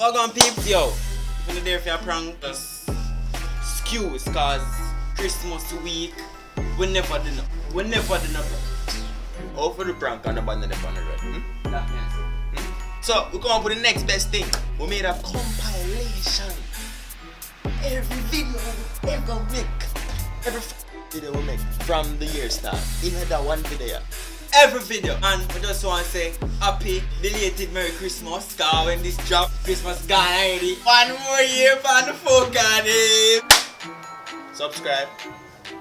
Welcome peeps, yo. If you're there for a prank, just excuse, cause Christmas week, we never do no. Oh, for the prank and the band on the road. So, we come up with the next best thing. We made a compilation. Every video we ever make. Every video we make from the year start. In that one video. Every video. And we just want to say happy belated Merry Christmas. Cause when this drop, Christmas gone already. One more year for the folk garden. Subscribe.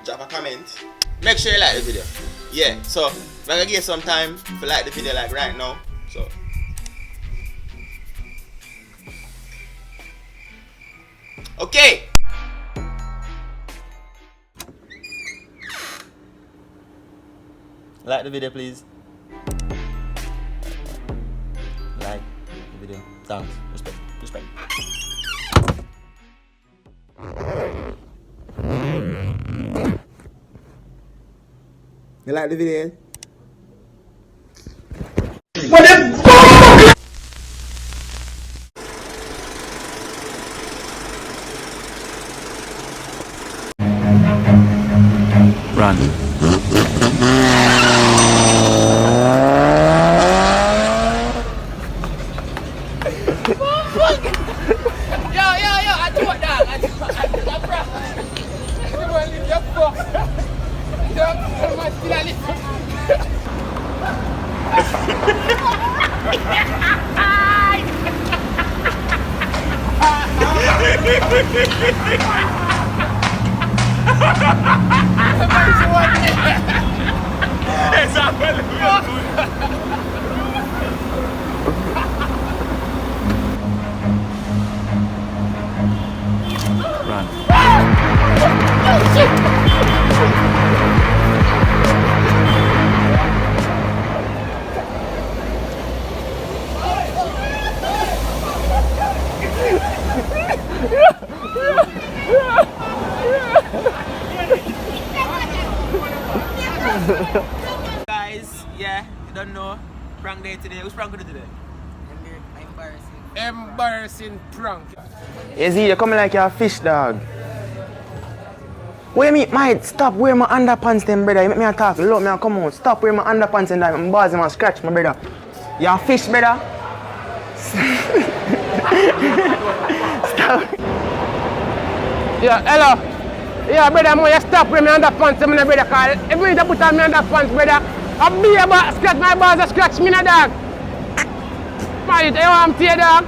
Drop a comment. Make sure you like the video. Yeah, so I'm gonna give you some time to like the video like right now. So okay. Like the video, please. Like the video. Thanks. Respect. You like the video? What the fuck? Run. Yo, I do it now. I Guys, yeah, you don't know. Prank day today. Who's prank today? Embarrassing prank. You see, you coming like you're a fish dog. Wait me, mate, stop wearing my underpants then, brother. You make me talk, look me come on. Stop wearing my underpants and that. My balls and scratch, my brother. You're a fish, brother. Stop. Yeah, hello. Yeah, brother, I'm gonna stop wearing my underpants, my brother. Cause if you need to put on my underpants, brother, I'll be able to scratch my balls and scratch me, no dog. Man, you want to dog?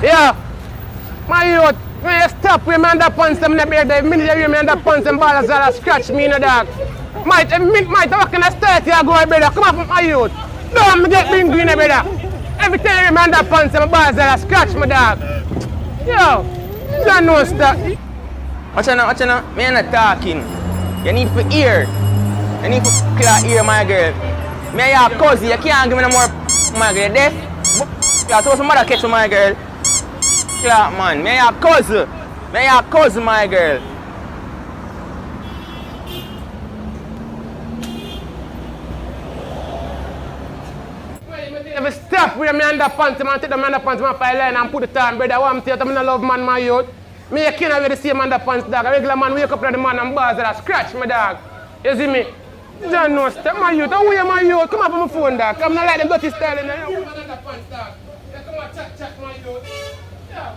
Yeah, my youth, when you stop with my underpants, I'm not the minute you wear my underpants and balls are scratch me in the dog. Mate, what kind of start you go, brother? Come on, my youth. Don't get being green, brother. Every time you wear my underpants and my balls are scratch my dog. Yo, you don't know stuff. Watch out, me not talking. You need to ear. You need to clear ear, my girl. Me your cousin, you can't give me no more, my girl. Deaf? You're supposed to mother catch my girl. Yeah, man. Me your cousin, my girl. If you stop with my underpants, man, take the underpants, man, file line and put it on, brother. What I'm telling you, I love man, my youth. Me, you can't wear the same underpants, dog. A regular man wake up to the man and balls that scratch my dog. You see me? You don't know, stop my youth. Don't wear my youth. Come up on my phone, dog. Come not like them dirty style in there. You wear my underpants, dog. You come on, chat, my youth. Yeah.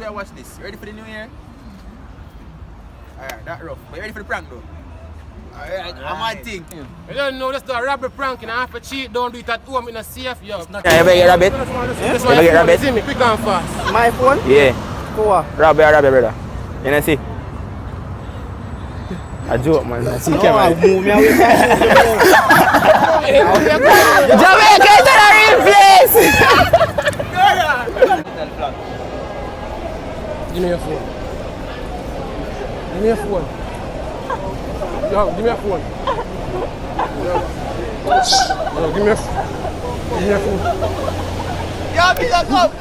Rabbi, watch this. You ready for the new year? Alright, that rough. But you ready for the prank though? Alright, I'm my thing. You don't know, just do a robbery prank and I have to cheat, don't do it at home in a safe, yo. Yeah, you better get rabbit. This You better get rabbit. see me, quick and fast. My phone? Yeah. Cool. Rabbit, brother. You know see? A joke, man. I see camera. Jamaica is in a real place! Give me your phone. Give me your phone. Yo, give me your phone. Yo, give me your phone. Give me your phone. Yo, Mr. Come.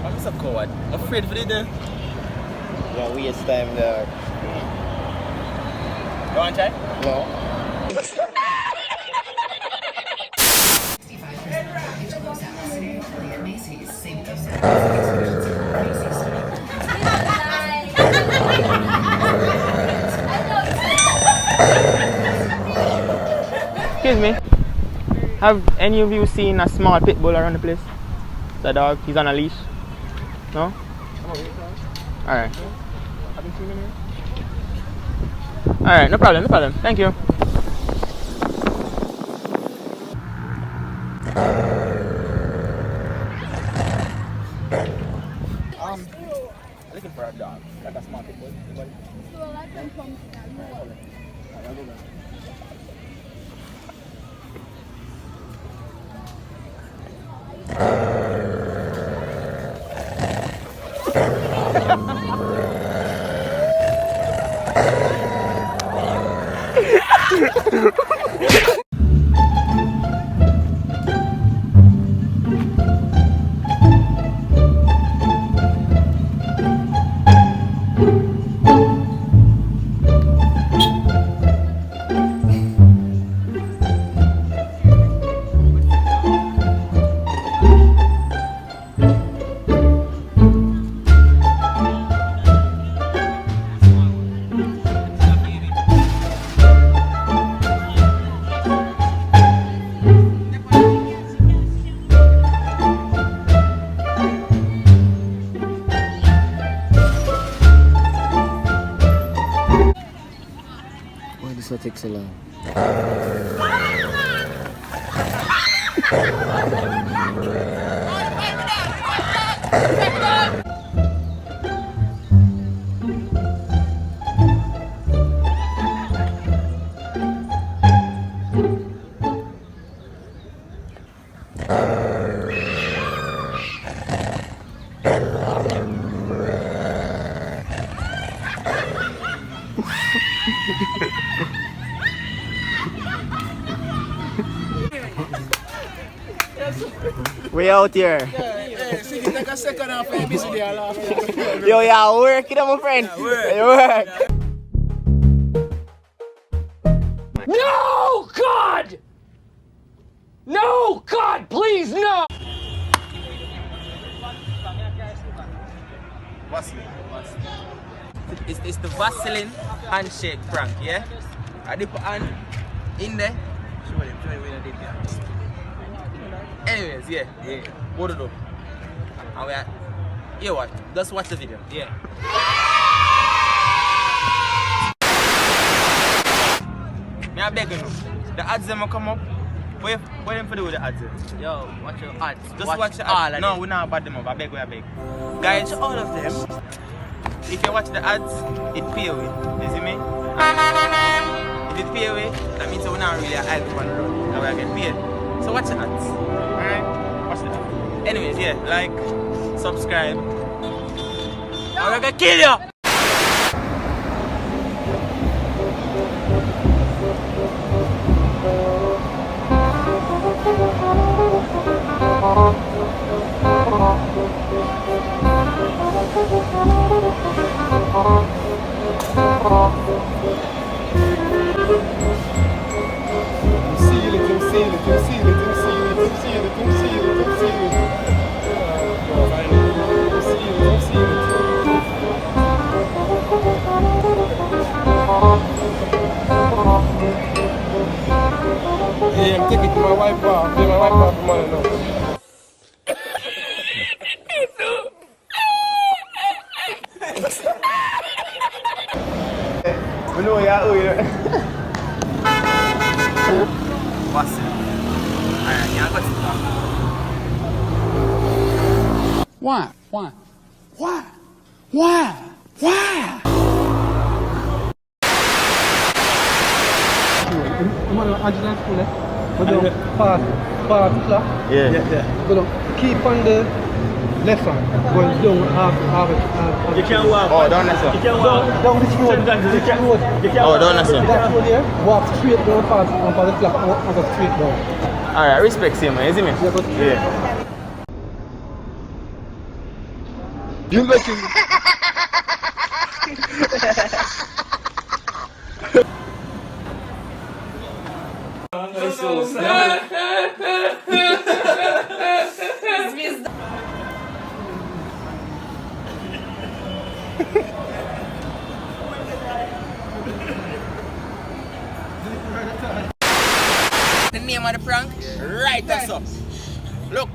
I'm so coward. I'm afraid for it. Yeah, waste time there. You want to try? No. Excuse me. Have any of you seen a small pit bull around the place? The dog, he's on a leash. No? Alright. Haven't seen him here? Alright, no problem. Thank you. Looking for a dog, like a small pit bull. Why does that take so long? We out here. See, take a second off and busy there. Yo, yeah, work, you know, my friend. Work. No, God! No, God, please, no! It's the Vaseline handshake prank, yeah? I dip a hand in there. Show them when I did that. Anyways, yeah. What do? And we are, you what? Just watch the video. Yeah. Me I beg you, the ads them will come up. What them for do with the ads? Yo, watch your ads. Just watch the ads. No, we not bad them up. I beg. Guys, all of them. If you watch the ads, it pay away. You see me? If it pay away, that means we're not really a hype on the road. Now we get paid. So watch the ads. Alright? Watch the ads. Anyways, yeah, like, subscribe. I'm gonna kill you! Seal it. Yeah, I'm taking to my wife off. My wife off the money now. We know you owe you. What's it? Alright, you got to talk. Why? Why? Why? Why? Why? I'm on Angela school, eh? But don't pass the clock. Yeah. But don't keep on the left hand, going down half. You can't walk. Oh, down there, sir. You can't walk. Down this road. You can't road. Oh, down there, sir. That road here, walk straight down past the clock and go straight down. Alright, respect him, man. Is he me? Yeah, but Yeah. you making The name of the prank, right us up. Look,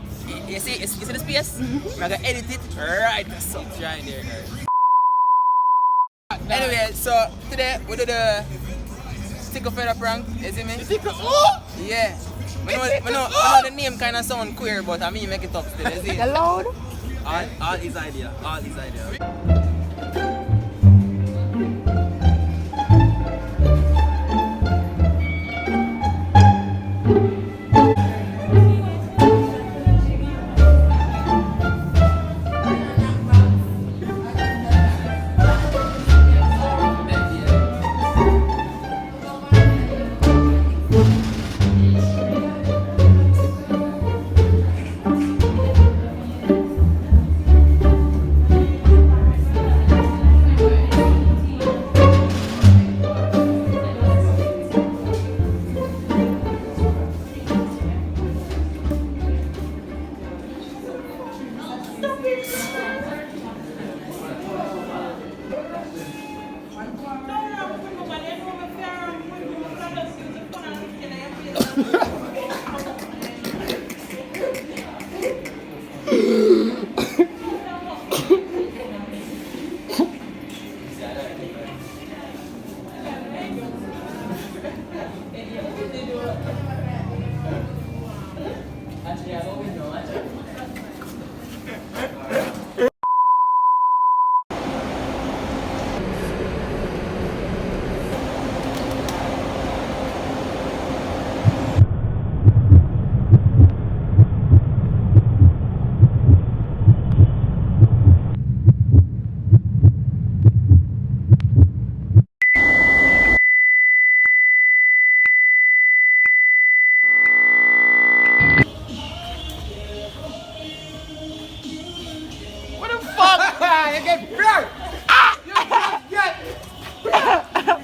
you see the space? I'm gonna edit it right us up. Right there, guys. Anyway, so today we do the sticker feather prank. You see me? Yeah. I know the name kind of sound queer, but I mean make it up still. You see? Loud. All his idea. you get pranked! You just get pranked!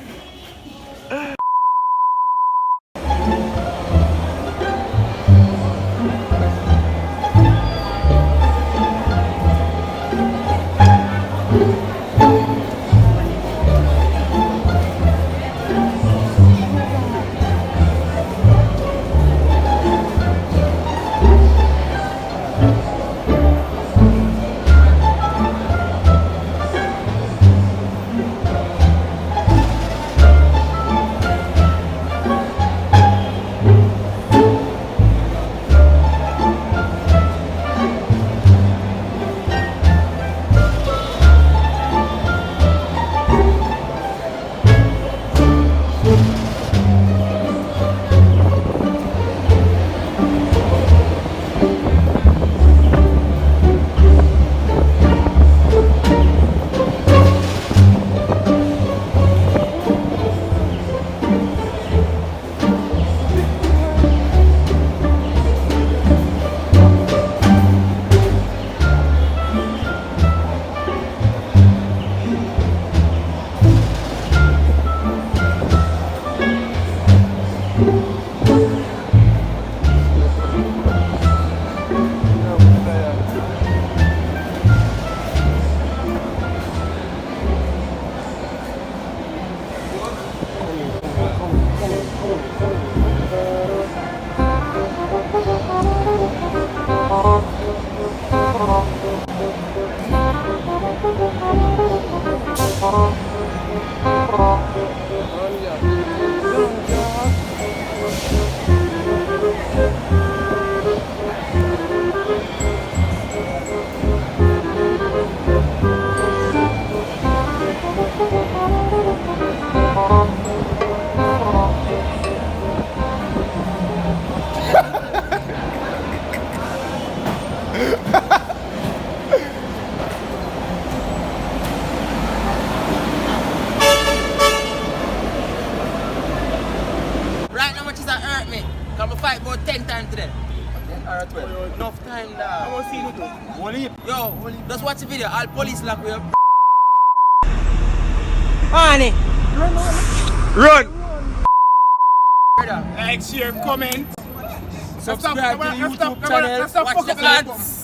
me. Come fight about 10 times today. Alright, well, enough time now. I want to see you too. Only. Yo, just watch the video. All police lock me up. Manii. Run! Like, share, comment. Subscribe to the YouTube channel. Watch the ads.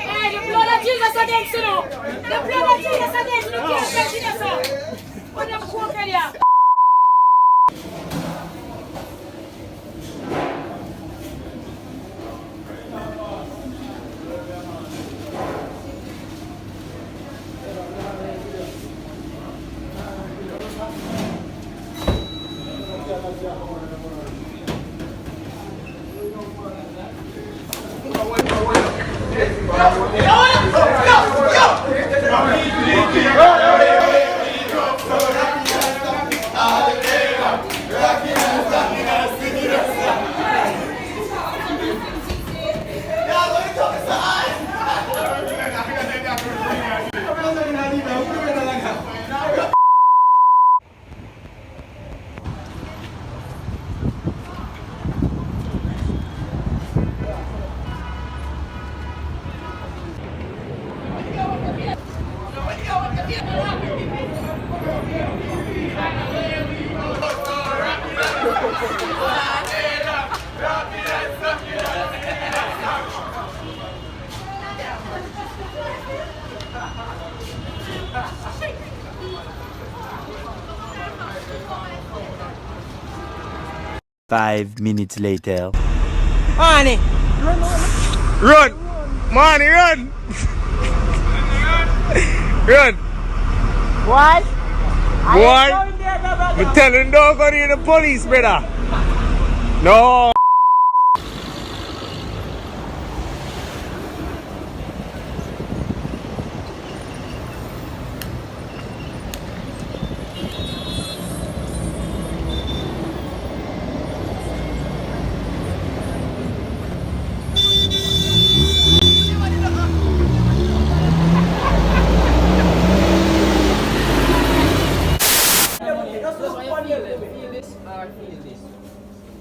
Hey, the blood of Jesus against you now. The blood of Jesus against you. You can't touch it yourself. What them cook in here? Five minutes later. Manii! Run! Manii, run! Run! What? Boy! I'm telling don't go near the police, brother! No!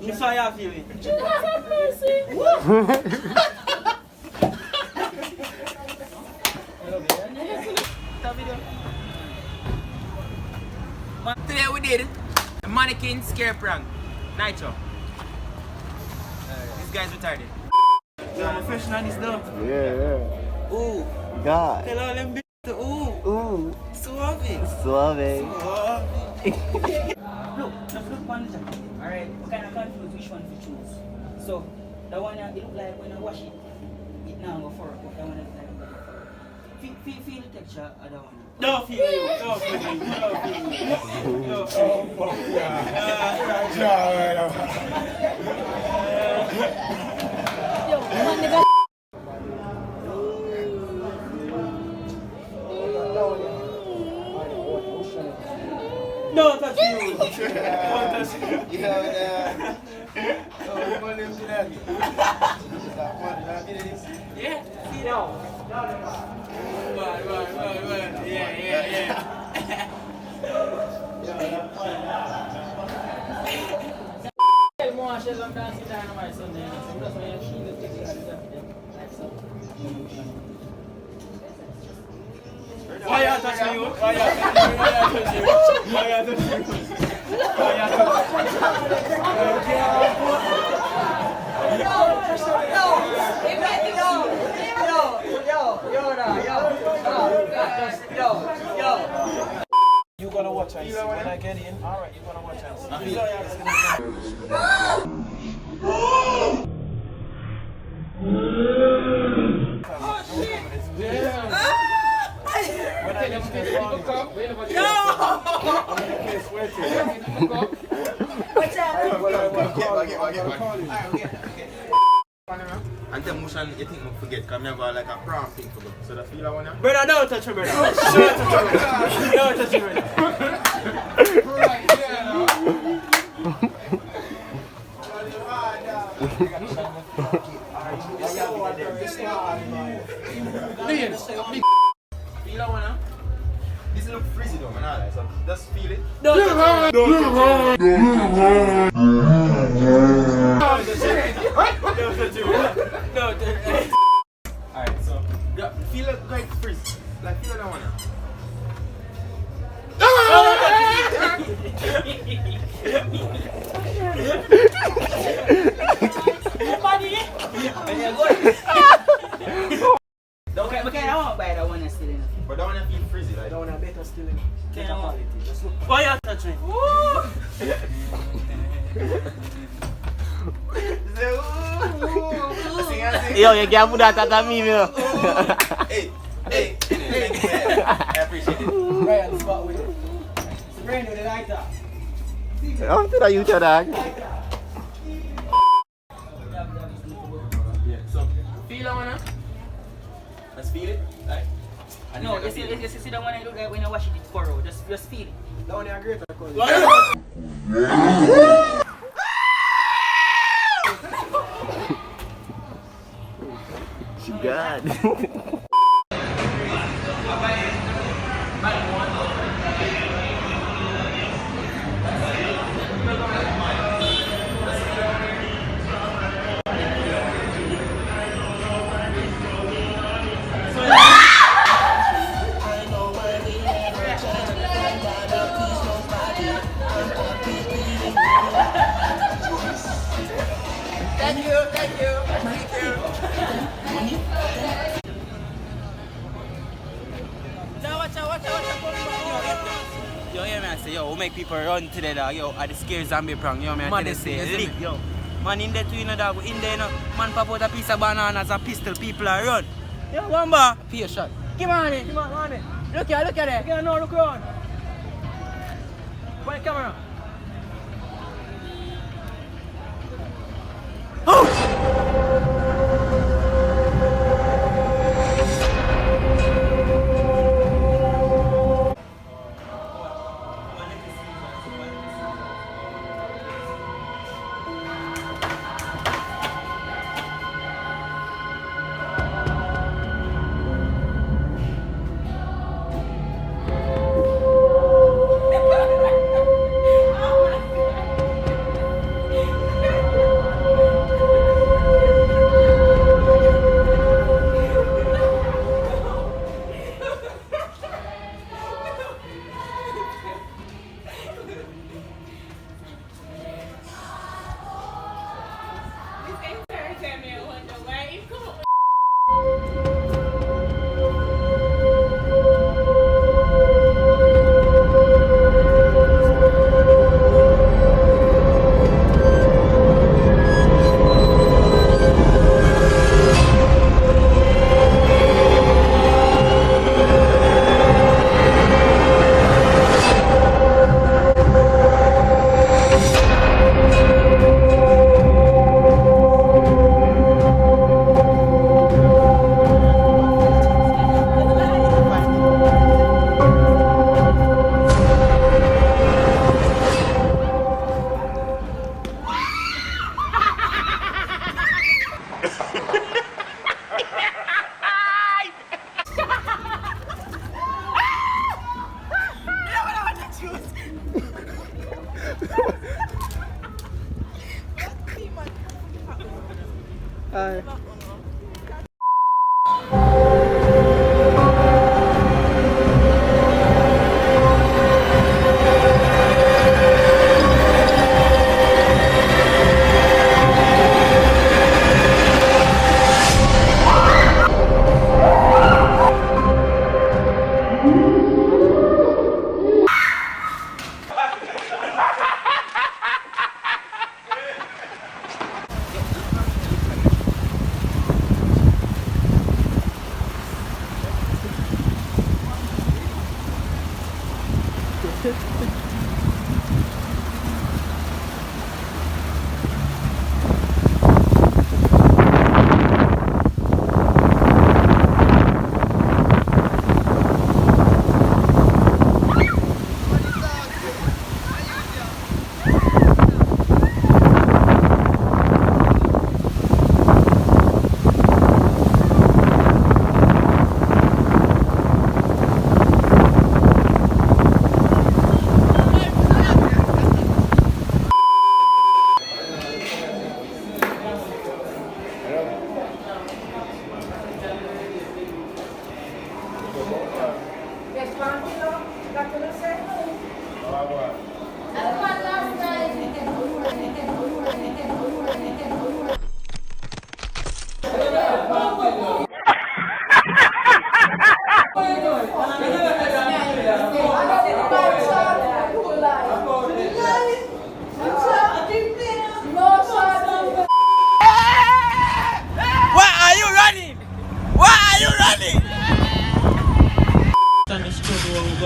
This how you feel it. Jesus have mercy. Today we did a mannequin scare prank. Nitro. This guy's retarded. I'm professional on this though. Yeah. Ooh. God. Tell all them bitches to ooh. Ooh. Suave. Suave. Look on the jacket. Alright, we kind of confused which one to choose. So, the one it look like when I wash it, it now go for it. That one look like feel the texture of that one. Don't feel it. Don't feel it. Don't feel it. Don't feel it. Yo, one nigga. Don't touch you. Don't touch you. Yeah? See now? Yeah. Why you touch me? Why you touch me? Why you touch me? Why you touch me? No, watch and see. When I get in, alright, you're gonna watch and see. Oh shit! When I get to this one, I'm in the case waiting. What's up? And the motion you think I forget, because I have like a prom thing for go. So the feel I want to. Brother, don't touch me, brother. Don't touch me. Don't touch me, brother. Feel I want to. This look frizzy though, man. Alright, so just feel it. Don't touch me. Don't touch me. Alright, so yeah, feel it like frizz. Like feel it I want to. Manii? Okay, I won't buy that one still in. But that one I feel frizzy. Like, That one I better still in. Better quality. Just look. Why you touch me? Yo, you can't put that at me, you know. hey, thank you, man. I appreciate it. Right, let's spot with it. It's brand new, they like that. Oh, did I use your dog? Yeah, so feel I want to. Let's feel it. Like, No, you see the one I look like when I wash it, it's furrow. Just feel it. That one I great. She got. Yo, yeah, man, I say, yo, we'll make people run today, dog. Yo, at the scary zombie prank, yo, man, I say, lit, yo. Man, in there too, you know, dog, in there, you know, man, pop out a piece of bananas and pistol, people are run. Yo, one bar. Pay a shot. Come on, man, come on, man. Look at it. Yeah, no, look around. Point camera.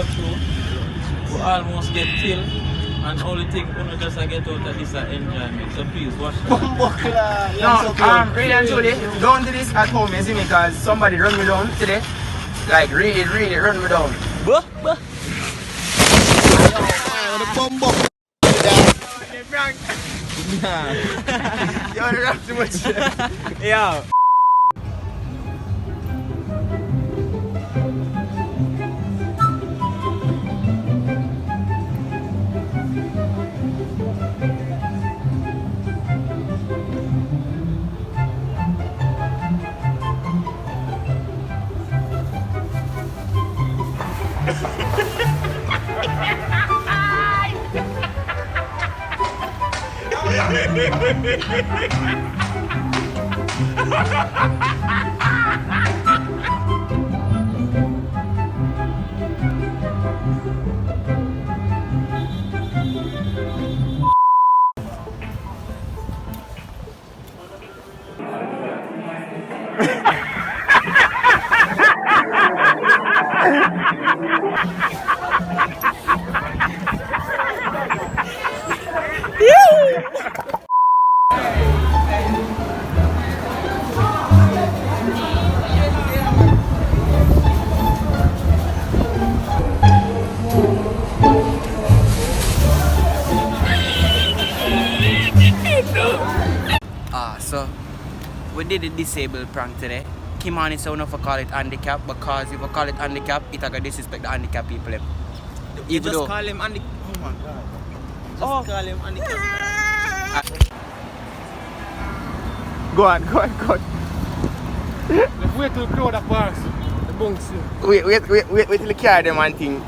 go through, we almost get killed. And only thing we just get out of this enjoyment. So please watch that. No, really and truly, don't do this at home, you see me, because somebody run me down today. Like, really, really run me down. You want to rap too much? Yo. So we did a disabled prank today. Manii said we don't call it handicap because if we call it handicap, it's gonna disrespect the handicap people. You just call him handicap. Oh my god. Just call him handicap. Go on. Let's wait till the crowd pass. The bunks. Wait till the car them and thing.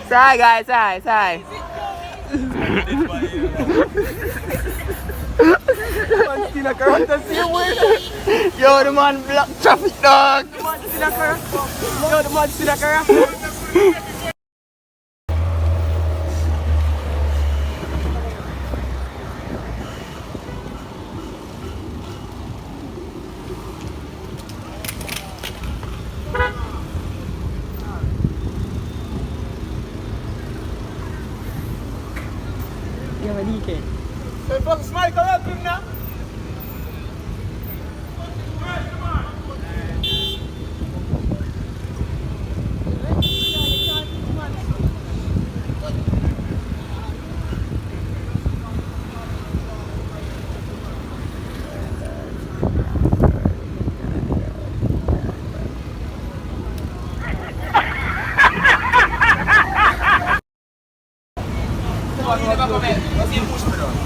Sorry guys, sorry. Yo, the man block traffic, dog. The man see the car.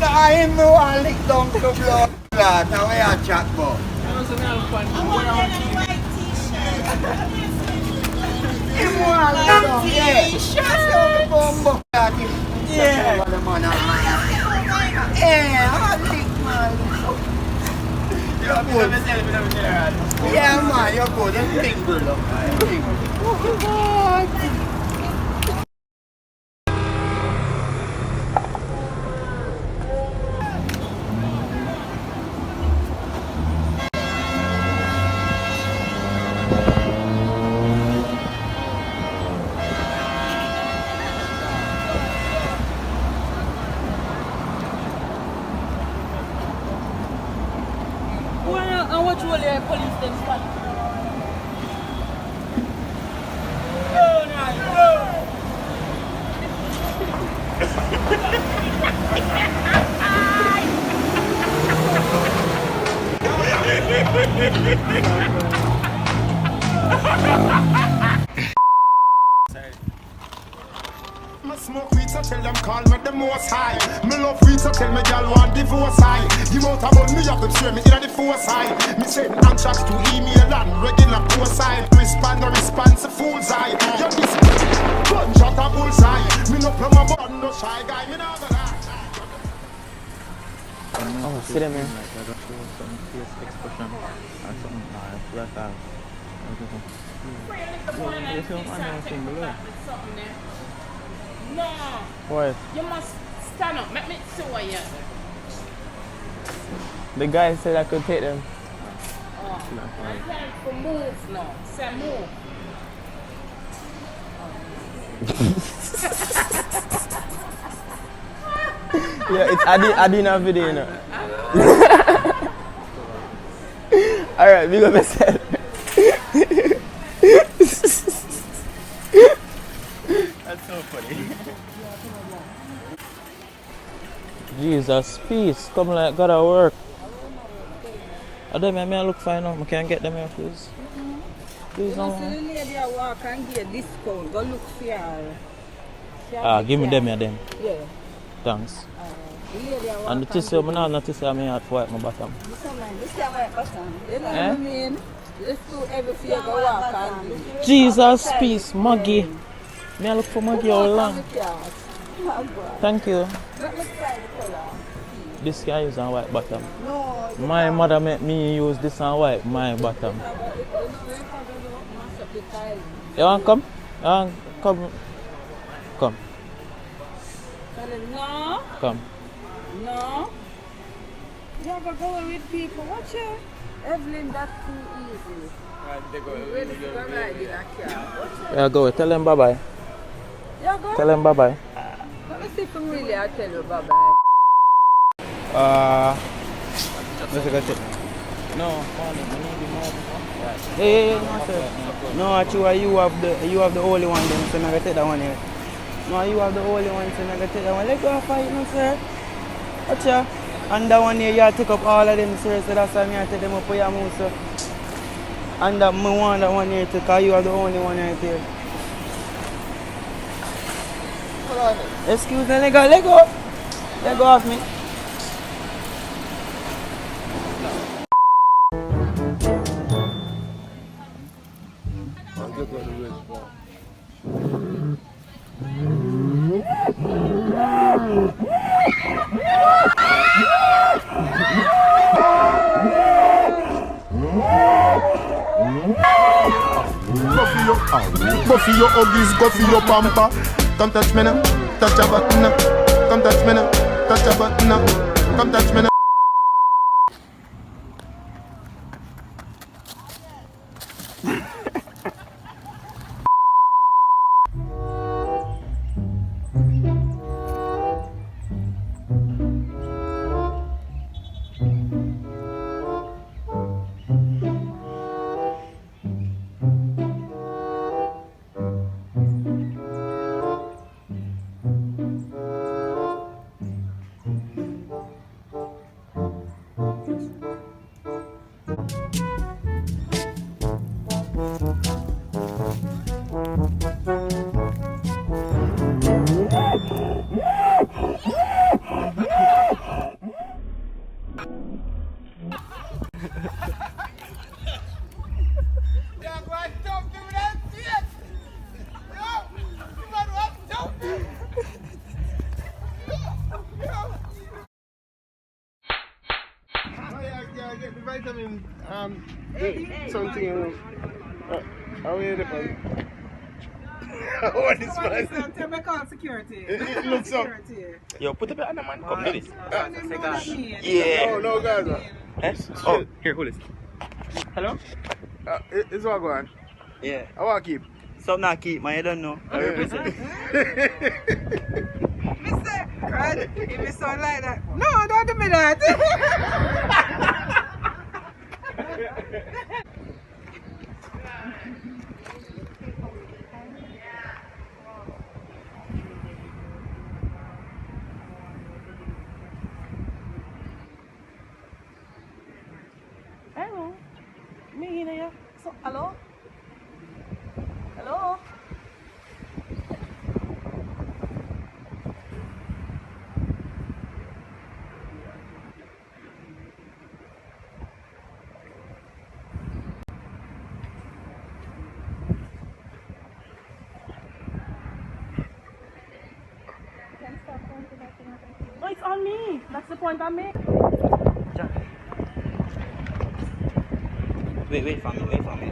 I ain't no one lick down to the blood. Now I have chat about. Yeah, man, you're good. You're big good, look. And what role your police them stand? Sorry. Smoke weeds, so tell them call me the most high. Me love weeds, so tell me girl want divorce high. The amount of money me have them share me in the force high. Me send contracts to email and regular post side. Respond or response to fool's eye. You miss gunshot a bullseye. Me no plum a button, no shy guy. Me no gonna. Oh, see them, man. Like, I got show some face expression or something, or like that. No. What? You must stand up. Let me see what you The guy said I could take them. Oh. I'm trying to move now. Say move. Yeah, it's I didn't have video, you know. Alright, big up yourself. That's so funny. Jesus, peace. Come like gotta work. I don't mean I look fine now. I can't get them here, please. Please, no. The lady I walk and get a discount. Go look for her. Give me them here then. Yeah. Thanks. And the tissue, I'm not tissue, I'm here to wipe my bottom. This is my bottom. You know what I mean? Let's do everything you go walk and Jesus, peace, Maggie. May I look for Maggie all along? Thank you. This guy is on white bottom. No. My mother made me use this on white, my bottom. You want to come? Come. Come. No. Come. No. You have to go with people. Watch it. Evelyn, that's too easy. Yeah, go. Tell them bye-bye. Yeah, go. Tell them bye-bye. Let me see if I'm really, I'll tell you bye-bye. Let's get it. No, Hey, no, sir. No, actually, you have the only one then, so I'm going to take that one here. No, you have the only one, so I'm going to take that one. Let go and fight, no, sir. Watch ya. And that one here, you take up all of them, sir, so that's why I take them up for your mouth, sir. And that I want that one here, because you are the only one right here. Hold on. Excuse me, let go. Let go of me. Go for your huggies, go for your pamper. Come touch me now, touch a button now. Come touch me now, touch a button now. Come touch me now. Something. How are you doing? What is man? Tell me call security. It looks up. Yo, put the other man, come do this. Yeah. No, guys. Yes? Oh, here, hold this. Hello? It's all going. Yeah. I want to keep. Something I keep, man, I don't know. I represent. Mister, right? If you sound like that. No, don't do me that. Hello. Me here. So, hello? Hello? money. That's the point I'm making. Wait for me.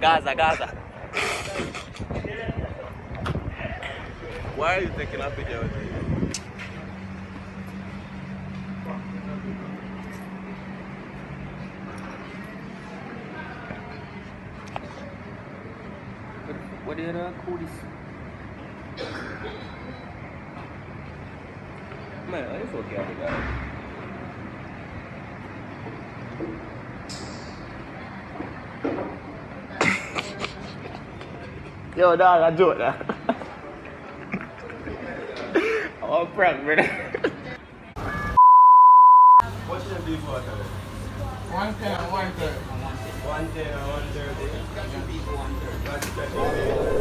Gaza. Why are you taking a video with me? What do you call this? Man, it's okay, I got it. Yo, dog, I do it now. I'm a prank, brother. What should I do for that? 110 and 130. 110 or 130? Got some people 130.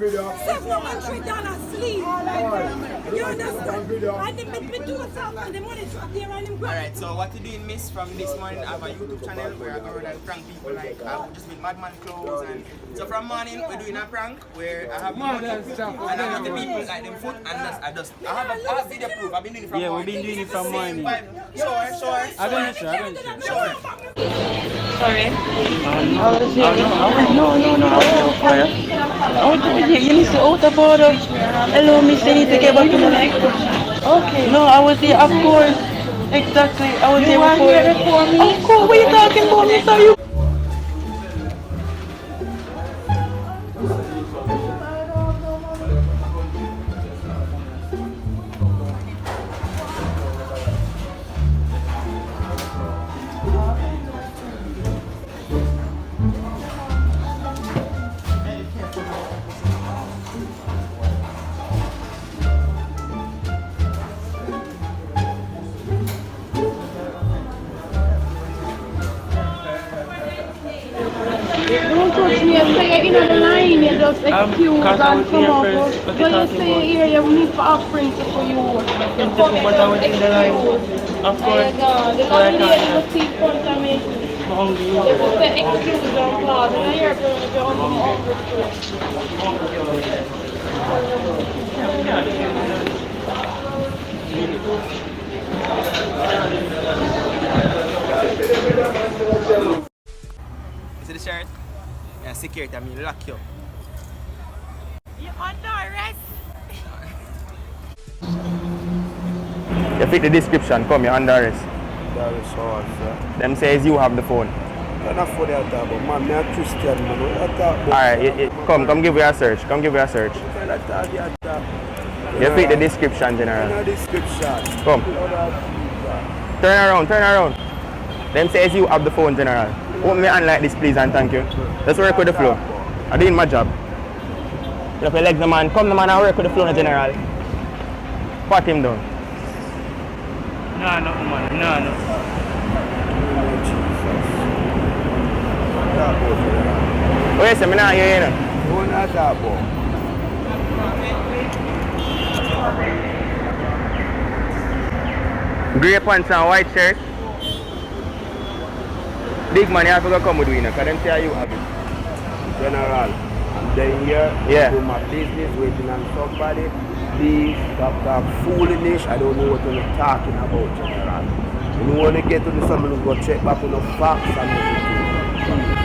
$700 sleeve. You understand? And they make me do something and the money shot there and him go. Alright, so what you doing, miss? From this morning, I have a YouTube channel where I go around and prank people like just with madman clothes. And so from morning, we're doing a prank where I have money and I have the people like them foot and I have video proof. I've been doing it from morning. Yeah, we've been doing it from morning. Sure. I'm gonna show. Sure. Sorry. No, I was so far. You need to out of order. Hello, miss, you need to get back to the next. Okay. No, I was here, of course. Exactly. I was here before me. Of course, what are you talking about, miss? Are you? Don't touch me, I say you're in the line, you just excuse and come up. But you say here you need for offering for you. But I was in the line. Of course. The lady will see front of me. They will say excuse and pause. And I hear you're on the See the shirt? Yeah, security, I mean lock you. You're under arrest. You fit the description, come, you're under arrest. That is so hard, sir. Them says you have the phone. I'm not for that, but man, I'm a Christian, man. What you talk about? Alright, come give me a search. Come give me a search. You fit the description, General. Description. Come. Turn around. Them says you have the phone, General. Open me hand like this, please, and thank you. Let's work with the flow. I'm doing my job. You have to leg the man. Come the man and work with the flow, General. Pat him down. No, man. No. Oh, yes, I'm not here, you know. What you talk about? Grey pants and white shirt. Big man, you have to go come with me, because them say you have it. General, I'm down here. Yeah. Do my business, waiting on somebody. Please stop foolishness. I don't know what you're talking about, General. You don't want to get to the something, go check back on the facts and everything.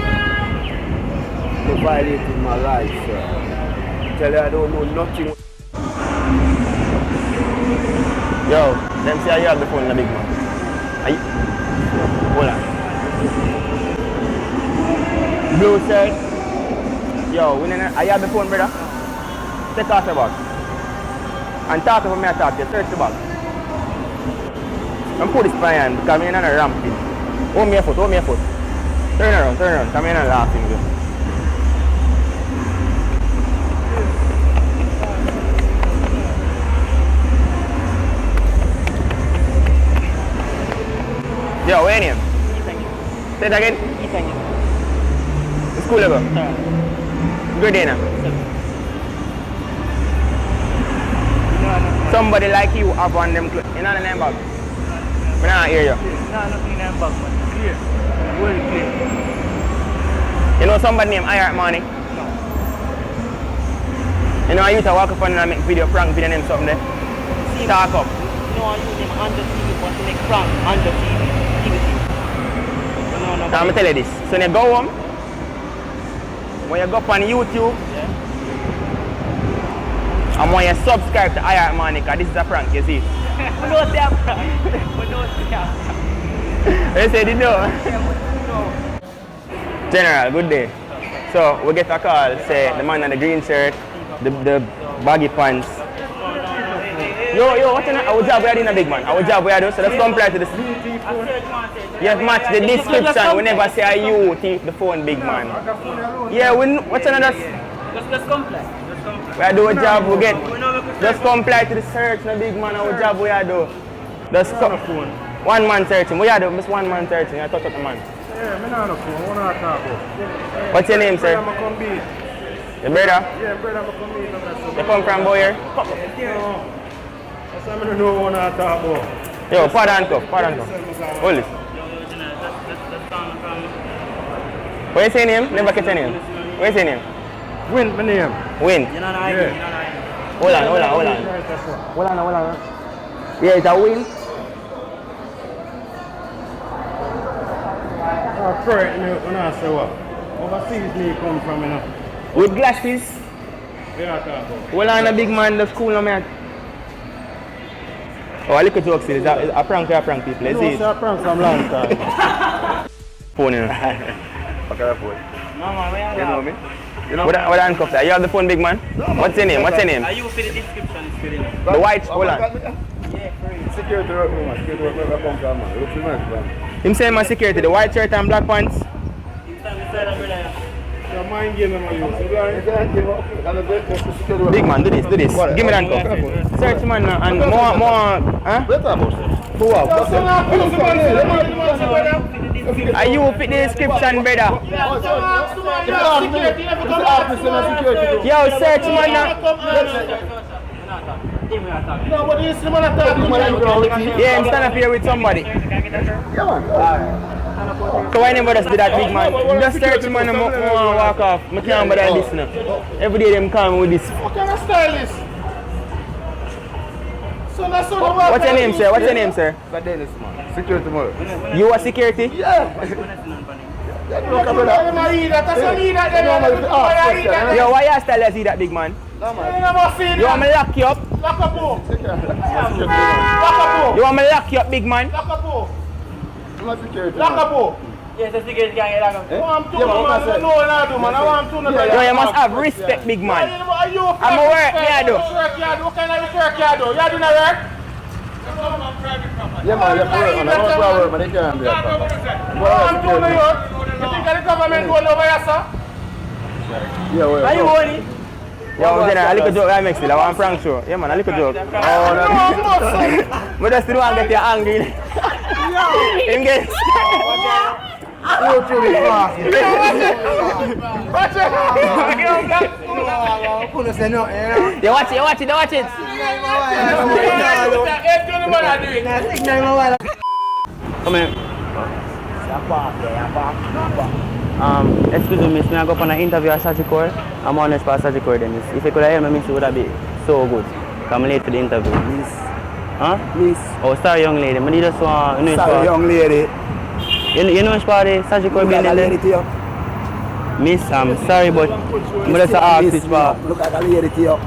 You're violating my life, sir. Tell you I don't know nothing. Yo, them say you have the phone in the big man. Hold on. Blue shirt. Yo, I have the phone, brother. Take off your bag. And talk to me, I talk to you. Search the bag. And put this by hand because I'm in a ramping. Hold me your foot, hold me your foot. Turn around, come in and laughing. Yo, where name? Say it again? The school you go? Good day now. Somebody like you have on them clothes. You know the name bag? I don't hear you. No, nothing in that bag, man. Clear. Well clear. You know somebody named iHEARTMANI? No. You know I used to walk up and make video, prank video name something there? Talk up. You know I use him under TV, but to make prank under TV. I'm going to tell you this. So when you go home, when you go up on YouTube, and when you subscribe to iHeartManii, because this is a prank, you see. We don't say a prank. We don't say a prank. You said you know. General, good day. So we get a call, say the man in the green shirt, the baggy pants. Yo, what's our job we are doing a big man? Our job we are doing, so let's comply to this. You have matched the description, we never say are you thief the phone, big man. Yeah, what's another? Just comply. We are doing a job we get. Just comply to the search, no big man, our job we are doing. Just one man searching, we are doing just one man searching, I touch up the man. Yeah, I'm not on the phone, what are you talking about? What's your name, sir? Your brother? Yeah, brother, I'm come beat. You come from Boyer? No. I don't know what I'm talking about. Yo, pardon cuff. Hold it. What you say name? Never catch your name. What you say name? Win, my name. Win. Yeah. Hold on. Yeah, it's a win. Correct me when I say what? Overseas me come from, you know. With glasses. Yeah, I talk about. Hold on, a big man, the school no man. Oh, a little joke still. It's a prank people. Let's see it. It's a prank from long time. Phone, you know. What kind of phone? No, man, where You know me? You know What handcuffs are? You have the phone, big man? No, What's your name? are you for the description? It's good enough. The white, hold on. Yeah, free. Security work, man. Security work, where I come from, man. Look nice, man. Him saying my security, the white shirt and black pants. Your mind game, man. Big man, do this. Give me the handcuff. Search man and more, huh? Who up? Are you fit the description, brother? Yo, search man. Yeah, I'm standing up here with somebody. So why never just do that, big man? Just search man and walk off. I can't bother this now. Every day them come with this. What kind of style is? What's your name, sir? Dennis, man. Security, man. You are security? Yeah. Yo, why you style see that, big man? No, man. You want me lock you up? You want me lock you up, big man? Yes, the security gang. Yo, you must have respect, big man. I'm a work, me I do. What kind of work you do? You do not work? Yeah, man, you have to work, man. I don't work, man. They can't do that. You think the government going over here, sir? Yeah, well. Are you holy? Yo, a little joke I make still. I want prank show. Yeah, man, a little joke. Oh, no. But just don't want to get you angry. Him get YouTube is fast. Watch it. You watch it. Come here. Excuse me, miss. I go on an interview at Sagicor. I'm honest for Sagicor, then. If you could hear me, miss, it would be so good. I'm late for the interview. Miss. Huh? Miss. Oh, sorry, young lady. I just want. Sorry, young lady. You know which part of Sagicor building? Miss, I'm sorry, but I'm just ask which part. Look at the lady to you.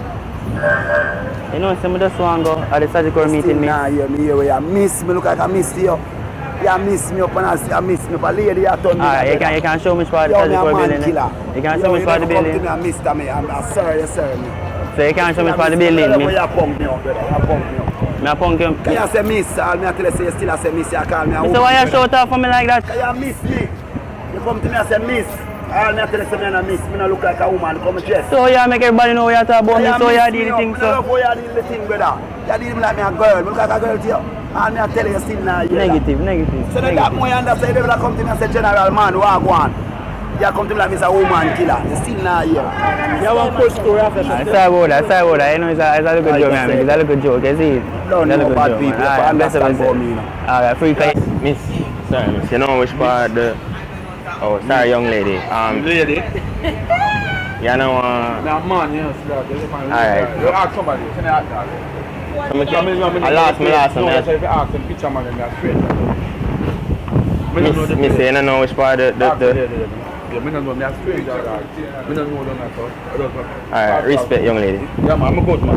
You know, so I just want to go at the Sagicor meeting, miss. Nah, you miss me. Look like I miss you. You miss me up and I miss me up. A lady you told me. You can show me which part of the Sagicor building. You can show me which part of the building. I missed me. I'm sorry, sir. So you can't show me which part of the building, miss? You punk me up, brother. You punk me up. I punk you. Can you say miss? I'll tell you say you still say miss. You call me a woman. So why you shout out for me like that? You miss me. You come to me and say miss. I'll tell you say I miss. I don't look like a woman. Come dress. So you make everybody know what you talk about me. So you do the thing, so. I love how you do the thing, brother. You do me like me a girl. Look like a girl to you. And I tell you still now. Negative. So that more you understand. You come to me and say general man, who are going? You come to me like Mr. Woman Killer. You still not here. You want to push story after that. Sorry about that. You know, it's a good joke, man. It's a good joke. You see? Don't know bad people. Alright, Understand for me. Alright, free play. Miss. Sorry, miss. You know which part the... Oh, sorry, young lady. Lady? You know, Nah, man, yes. Alright. You ask somebody. Can I ask that? I lost me. No, if you ask them, picture man, they're straight. Miss, you don't know which part the... Yeah, I don't know, I'm straight. I don't know them. Alright, respect, young lady. Yeah, man, I'm a good man.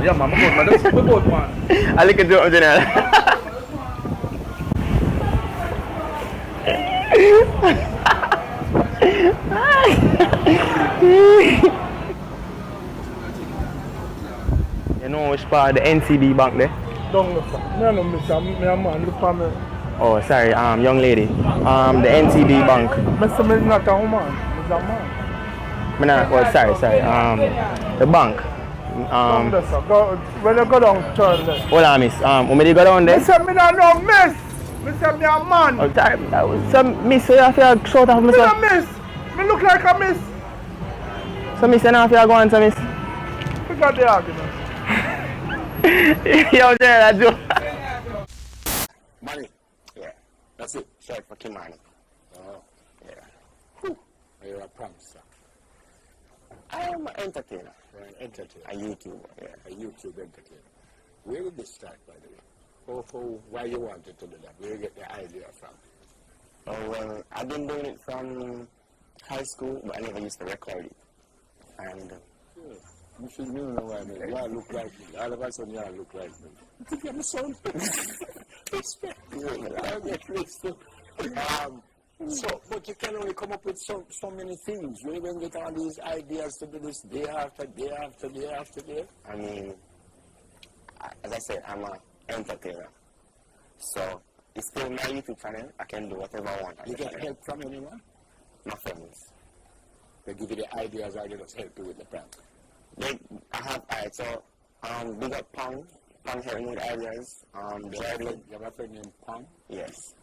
That's a good man. I look at you, general. You know which part of the NCB bank there? Don't look, no, mister. I'm a man. Look for me. Oh, sorry, young lady. The NCB bank. Mr. not a woman. He's a man. Sorry. The bank. When you go down, turn left. Hold on, miss. When you go down there? Mr. Me not know, miss. Mr. Me a man. Oh, sorry. Some miss, so you have to shout out Me myself. not miss. Me look like a miss. So miss, you know if you go on, so miss. We got the argument. Yo, there, I do. Manii. Yeah. That's it. Short for Manii. Oh. Yeah. Whew. You're a prankster. I am an entertainer. You're an entertainer. A YouTuber. Yeah. A YouTube entertainer. Where did this start, by the way? Why you wanted to do that? Where did you get the idea from? Oh, well, I've been doing it from high school, but I never used to record it. And you should know why I mean. You all look like me. All of a sudden, you all look like me. I think I'm a son. Respect you. I get rich too. But you can only come up with so many things. You even get all these ideas to do this day after day after day after day. I mean, as I said, I'm an entertainer. So, it's still my YouTube channel. I can do whatever I want. You get help from anyone? My friends. They give you the ideas, or they just help you with the prank? I have, alright, so, big up Pong helping with ideas. You have a friend named Pong? Yes.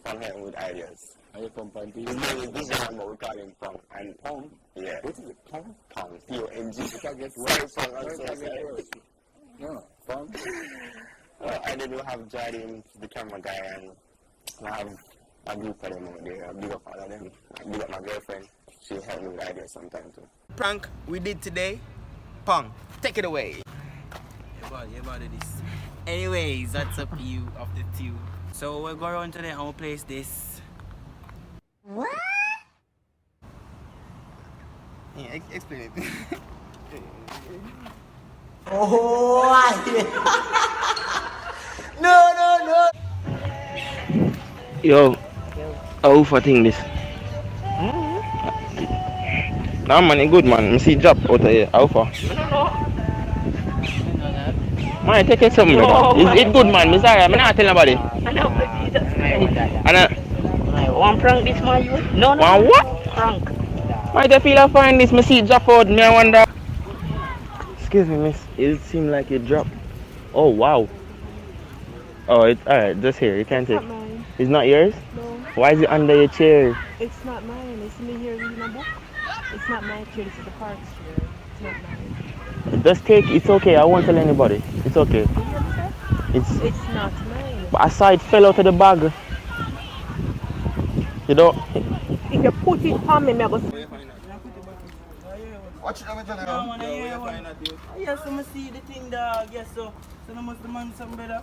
Pong helping with ideas. Are you Pong Pong? His name is Vision, but we call him Pong. And Pong? Yeah. What is it? Pong? Pong. P-O-N-G. You can get worse. No, Pong? I did have Jadim, the camera guy, and I have a group of them out there. Big up all of them. Big up my girlfriend. She helped me with ideas sometimes too. Prank we did today. Pong, take it away. Yeah, about this. Anyways, that's up to you of the two. So we'll go around today and we'll place this. What? Yeah, explain it. No. Yo, how for thing this? Nah, man, it's good, man. I see job out of here. How far? Man, take it something, brother. It's good, man. I'm sorry. I'm not telling nobody. One prank this, man, you? No. One what? Prank. Might I feel I find this? I see it drop out. Me, I wonder. Excuse me, miss. It seems like it dropped. Oh, wow. Oh, it's alright. Just here. You can't take it. It's not yours? No. Why is it under your chair? It's not mine. It's me here reading a book. It's not my chair. This is the park's chair. It's not mine. Just take it. It's okay. I won't tell anybody. It's okay. It's not mine. But I saw it fell out of the bag. You don't. If you put it on me, I'm going to... Watch it over there. No, man, I hear one. Yes, I see the thing, dog. Yes, so I must demand some better.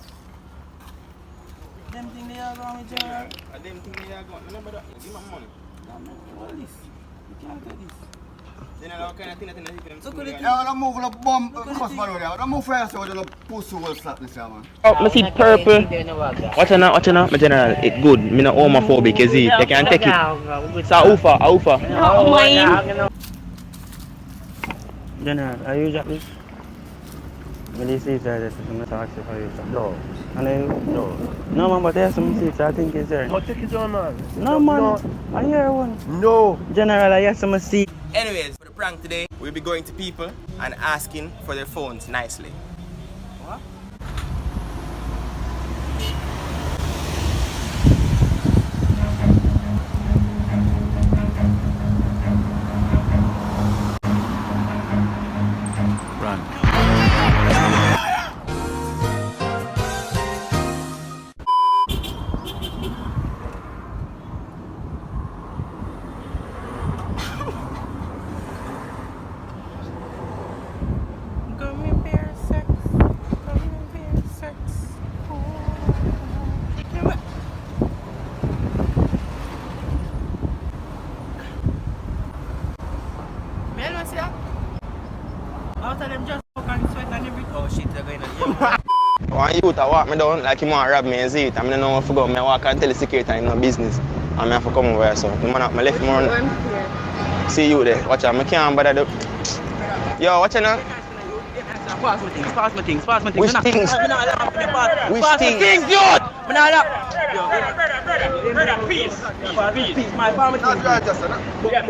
Them thing they are going with General. Them thing they are going. Remember that? Give me money. What is this? You can't get this. Then I kind of think that look at it. Yeah, don't move the bomb. Don't move first. The pussy will slap this man. Oh, I see purple. Watch it now, my general. It's good. I'm not homophobic, you see. You can take it. It's a ufa. No, mine. General, are you Jack this? When you see that, I'm going to ask you for you. No. And then, no man, but there's some seats, I think it's there. No, take it on, man. No, man. I hear one. No. General, I hear some seats. Anyways, for the prank today, we'll be going to people and asking for their phones nicely. What? After them just fuck and sweat and everything. Oh shit, they're going to One youth I walk me down like he want to rob me and see it. I don't know what to go. I walk and tell the security and no business. And I have to come over here. So I left him on. See you there. Watch out. I can't bother do. Yo, watch out now. Pass my things. Which things? Which things, youth? Brother, peace. My palm thing.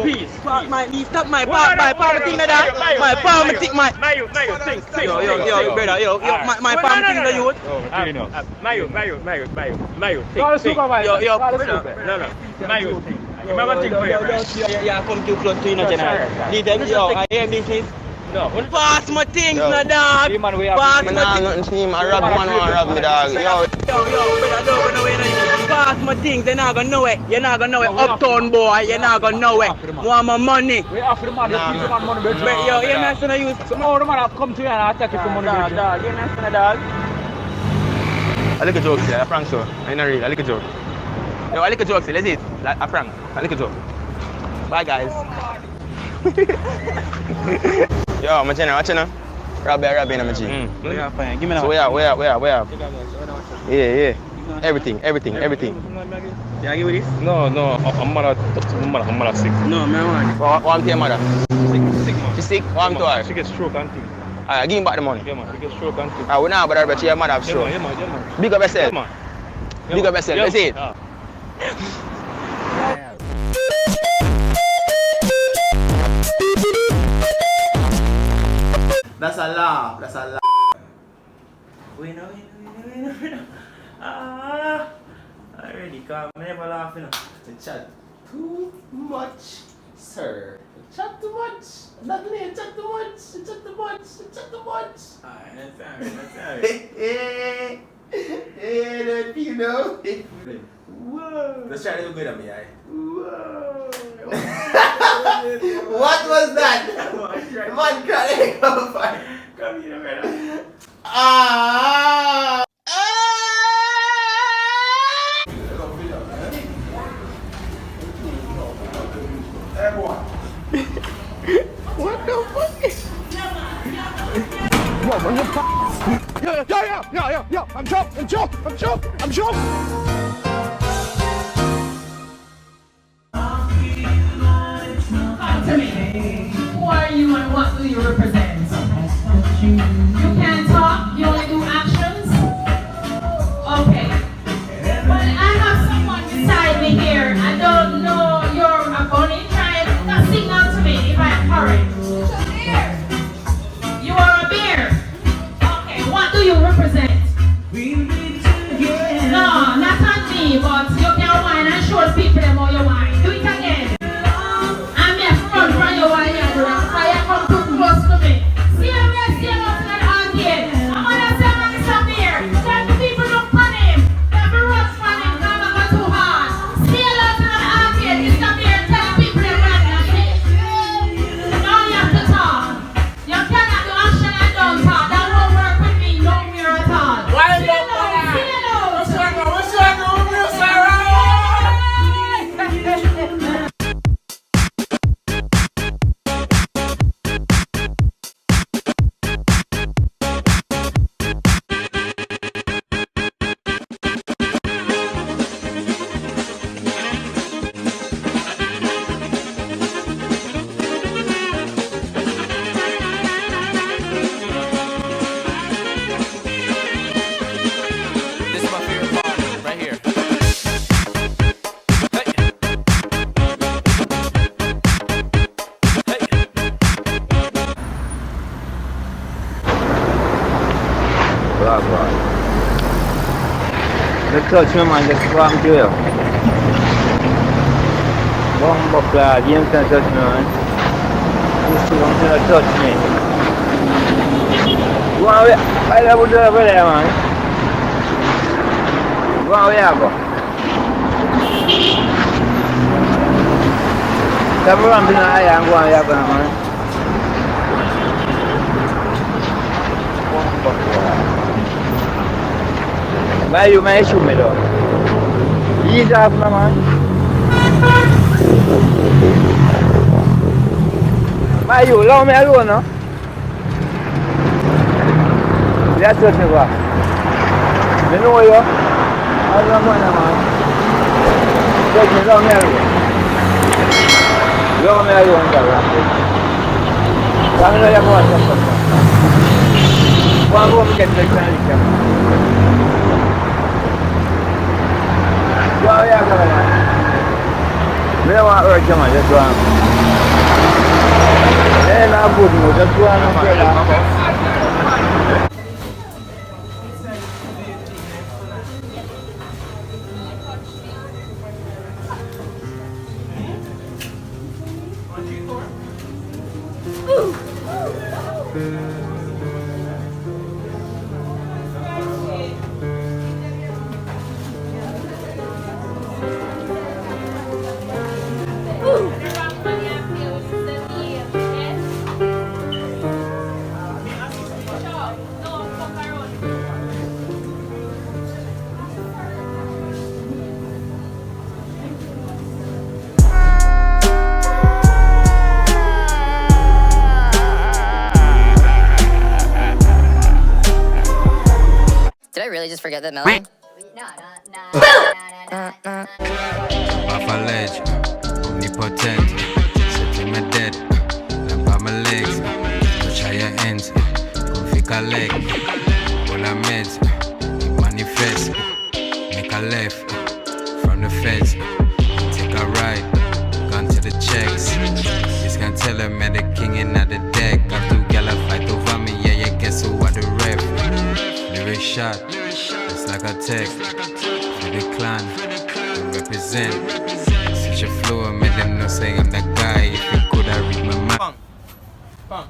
Peace. Stop my palm thing, brother. My palm thing, my thing. Yo, brother, my palm thing, the youth. My youth. Yo, brother. No. My youth. Remember thing for you. Yeah, come too close to you, general. Leave them, yo, I hear me, please. No. Pass my things, no dog. Pass my things. I rob man who rob me, dog. Yo, pass my things. You're not gonna know it. Uptown boy. You're not gonna know it. Want my money? We offer the man money. Yo, you're not gonna use. Some the man have come to you and attack you for money. Dog, you're not gonna dog. I like a joke, yeah. A prank show. I know real. I like a joke. Yo, I like a joke. Let's eat. A prank. I like a joke. Bye, guys. Yo, my general, watch it now. Rob in my G. Yeah, fine. Give me that. So where? Yeah. Everything. Yeah, I give you this? No, I'm mother sick. No, man. What I'm to your mother? Sick, man. She's sick? What I'm to her? She gets stroke and things. Alright, give me back the money. Yeah, man. She gets stroke and things. Alright, we now but I your mother have stroke. Yeah, man. Big up yourself. Yeah, man. Big up yourself. Let's see it. That's a laugh. Wait. Already, calm. I never laugh, you know. You chat too much, sir. You chat too much. Not today, you chat too much. Alright, that's alright. Hey, don't you know? Whoa. Let's try to do good on me, aye. Whoa. What was that? The man crying. Come here, brother. What the fuck? Yo, I'm choke. Who are you and what do you represent? You can't talk, you only do actions? Okay. But I have someone beside me here. I don't know you're a bunny. Try to signal to me if I'm correct. You are a bear. Okay, what do you represent? No, not on me, but you can whine and show people. boy. The touch me man, just come to you. Bumbo clad, you can touch me man. You still want to touch me. Go on, why you put it over there man? Go on, where you go? Come around to the eye and go on, where you go man? Bumbo clad. Why you may shoot me though? Ease off my man. Why you allow me alone no? That's what you got. You know you? I don't want man. Take me allow me alone. Allow me alone girl. Come here you go. Go and get the camera. Go yeah, go man. We don't want to hurt you man, just go on. Hey, not good no, just go on and pray that. Did I really just forget that melody? Off a ledge, omnipotent. Setting me dead, lamp on my legs. Touch higher ends, come fake a leg. All I meds, manifest. Make a left from the feds. Take a right, gone to the checks. This can tell him I'm the king in the deck. Got two gala fight over me, yeah, guess who are the ref? Lyric shot, it's like a tech. For the clan, we represent. Such a flow, I made them know say I'm that guy. If you could, I read my mind. Pong.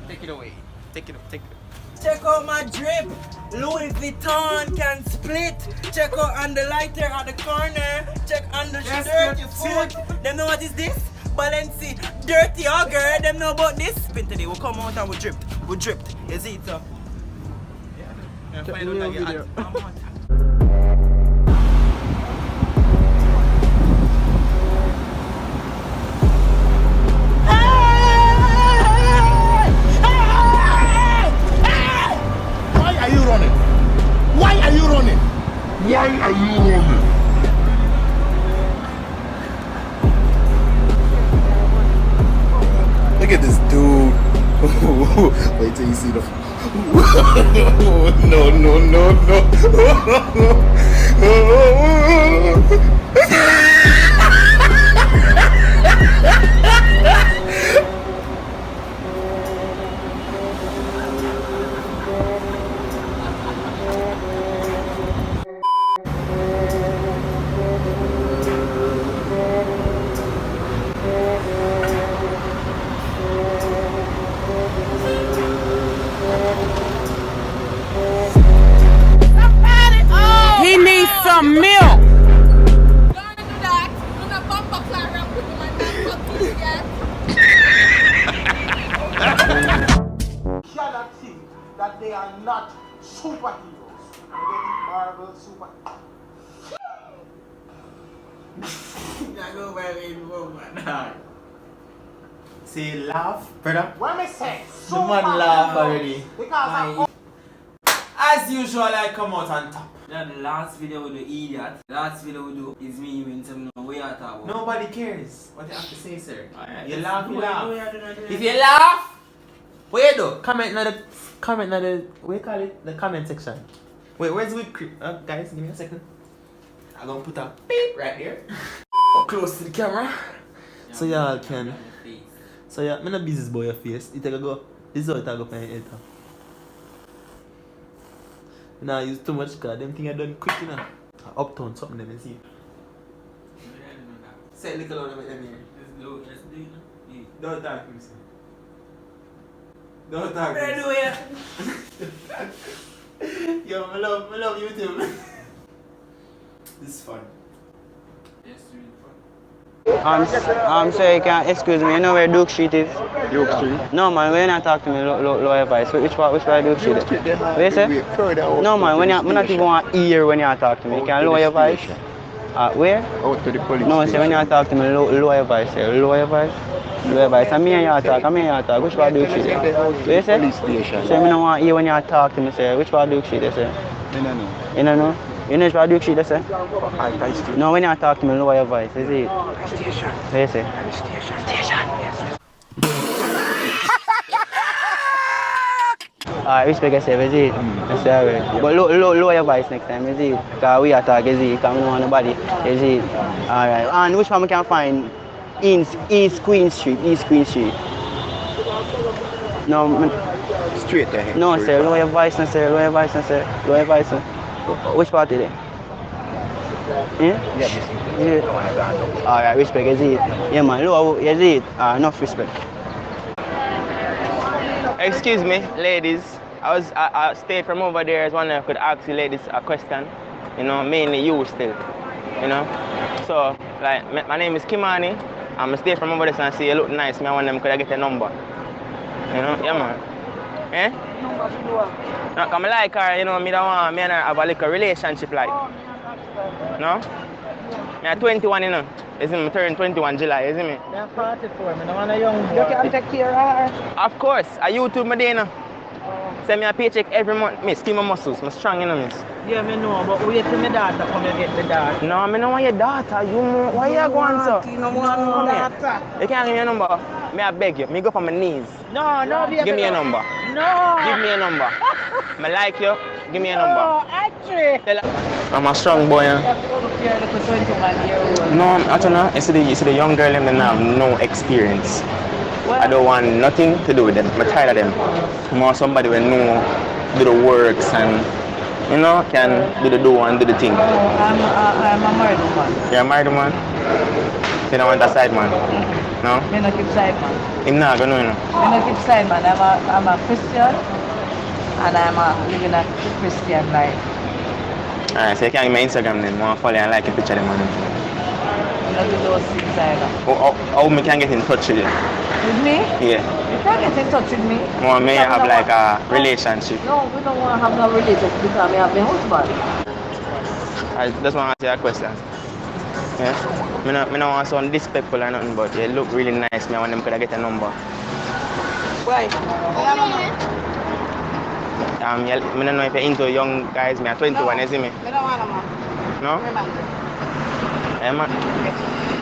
Take it away. Take it. Check out my drip. Louis Vuitton can split. Check out on the lighter at the corner. Check on the shirt, your foot. Them know what is this? Balenci, dirty girl. Them know about this. Spin today, we come out and we dripped. You see it, sir? Yeah. Find out that you're Why are you running? Why are you running? Why are you running? Look at this dude. Wait till you see the. No. He needs some milk. Cannot think that they are not superheroes. Marvel super. See, laugh, brother. What am I saying? The man laugh already. Because As usual, I come out on top. Yeah, the last video with the idiot. The last video we do is me when some know what you talk about. Nobody cares what you have to say, sir. Alright, You let's laugh, do you it, laugh. do it, do it. If you laugh, what you do? Comment in the what you call it? The comment section. Wait, where's whipped cream? Guys, give me a second. I'm gonna put a beep right here. Close to the camera. So y'all can. So yeah, I'm not busy about your face. It take a go. This is how it go for your head. Nah, use too much card. Them thing I done quick, you know. Uptown something them see. Say little on them here. Let's do it. Don't talk to me, sir. Don't talk to me. Yo, I love you too. This is fun. So you can excuse me, you know where Duke Street is? Duke Street? No man, when you talk to me, lower voice. Which part Duke Street is? What you say? No man, when you not even want to hear when you talk to me. You can lower your voice. Where? Out to the police No, station. say when you talk to me, lower your voice. Lower your voice. Lower your voice. And me and you talk, Which part Duke Street is? What you say? Police station. Say me don't want to hear when you talk to me, say which part Duke Street is? I don't know. You don't know? You know which part Duke Street is? No, when you talk to me, lower your voice. Is it? Station. What you say? Station, yes. Alright, respect yourself, is it? That's alright. But lower your voice next time, is it? Because we attack, is it? Because we don't want nobody, is it? Alright. And which one we can find? East Queen Street. No, Straight ahead. no, sir. Lower your voice, sir. Lower your voice, sir. Lower your voice, sir. Which part is it? Yeah? Yeah. Alright, respect, is it? Yeah, man. Lower, is it? Enough respect. Excuse me, ladies. I stayed from over there. I was wondering if I could ask you ladies a question. You know, mainly you still. You know? So, like, my name is Manii. I'm stay from over there and see you look nice. I want them could I get a number. You know? Yeah, man. Eh? No, cause I like her, you know, me don't want me and her have a little relationship like. No? I'm 21, you know. Isn't me? Turn 21 July, isn't me? I'm 44, I don't want a young boy. You can take care of her. Of course, I YouTube my day, you know. Send me a paycheck every month. Me skin my muscles, I'm strong, you know, miss. Yeah, I know, but wait till my daughter come and get the daughter. No, I don't want your daughter. Why you going so? You don't want no daughter. You can't give me a number. May I beg you? Me go on my knees. No, baby. Give me a number. No. Give me a number. I like you. Give me a number. No, actually. I'm a strong boy. No, actually, you see the young girl them have no experience. I don't want nothing to do with them. I'm tired of them. I want somebody who know do the works and you know can do the and do the thing. I'm a married woman. You're a married woman? You don't want a side man? No? I don't keep side man. Him not gonna know, you know. I don't keep side man. I'm a Christian and I'm living a Christian life. Alright, so you can give me Instagram then. I want to follow and like a picture of them. I don't do those things either. How me can get in touch with you? With me? Yeah. You can't get in touch with me. Well, may I have like a relationship? No, we don't want to have no relationship because I have my husband. I just want to ask you a question. Yeah? I don't want to sound disrespectful or nothing, but you look really nice. I want them could get a number. Why? I don't know if you're into young guys. I'm 21, you see me? I don't want a man. No? Yeah, man.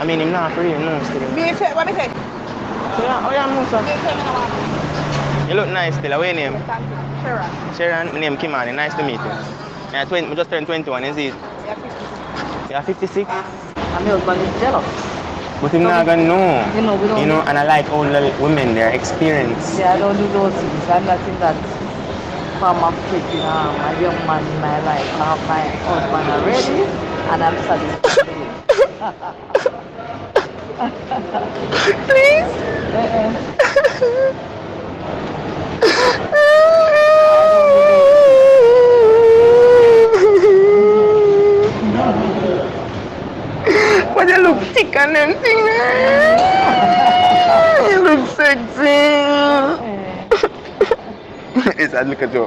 I mean, I'm not for real, no, still. What me say? You look nice still. What's your name? Sharon. Sharon, my name is Manii. Nice to meet you. I just turned 21, is it? You're 56? And my husband is jealous. But I'm not gonna know. We don't. You know, and I like older women, their experience. Yeah, I don't do those things. I'm not in that form of taking a young man in my life. I have my husband already, and I'm satisfied with it. Please? But you look thick and them thing. You look sexy. It's a look at you.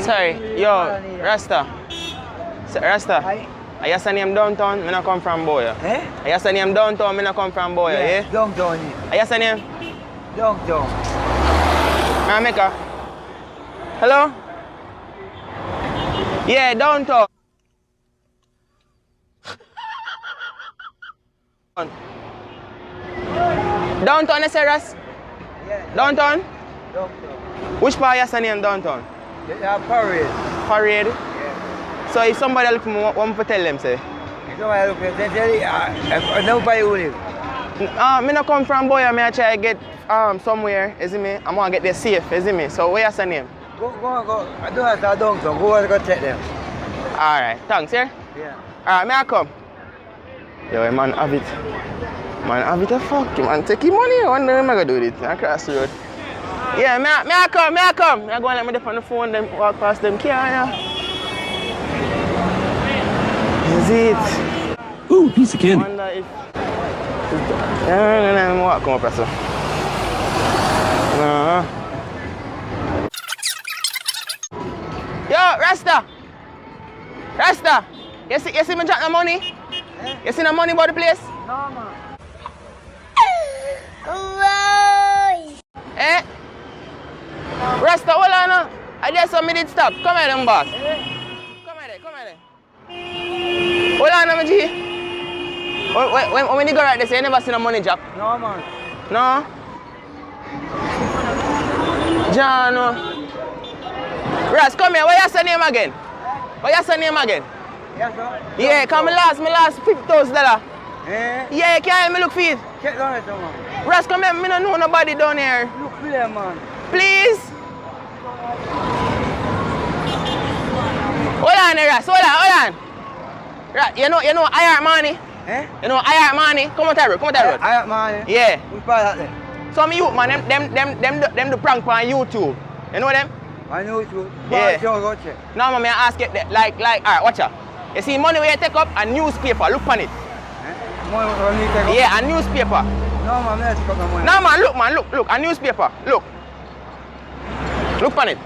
Sorry, yo, Rasta. Rasta. I just say name downtown, I come from Boya. Eh? I just say name downtown, I come from Boya, yeah? Downtown. I just say name? Downtown. Meka. Hello? Yeah, downtown. Downtown, is Ras? Yeah. Downtown? Downtown. Which part is the name downtown? Parade. Parade? Yeah. So if somebody look for me, what to tell them, say? Somebody look for them, they tell you, nobody will live. Me no come from Boya, me I try to get somewhere, is it me? I'm gonna get there safe, is it me? So where's your name? Go. I don't have to dunk, so go and go check them. Alright, thanks, yeah? Yeah. Alright, may I come? Yo, man, have it. Man, have it a fuck, man. Take your money, I wonder how I'm gonna do it across the road. Yeah, may I come? I go and let me dip on the phone, then walk past them car, yeah. Is it? Ooh, piece of candy. I wonder if... No, walk come up, person. No. Yo, Rasta! You see me drop the money? You see the money about the place? No, man. Eh? Rasta, hold on now. I just saw me did stop. Come here, them boss. Come here. Hold on now, my G. When you go right there, say you never seen a money drop? No, man. No? John, no. Ras, come here. What you say name again? Yes, sir. Yeah, come me last $50,000. Eh? Yeah, you can't help me look for it. Check down it, man. Ras, come here. Me don't know nobody down here. Look for them, man. Please. Hold on, Ras. Hold on. Ras, you know iHEARTMANII? Eh? You know iHEARTMANII? Come on that road. iHEARTMANII? Yeah. Which part of that? Some youth, man, them do prank on YouTube. You know them? On YouTube? Yeah. Go check. No, man, I ask it like, alright, watch out. You see money where you take up a newspaper, look on it. Eh? Money where you take up? Yeah, a newspaper. No, man, I take up the money. No, man, look, a newspaper, look. Look on it.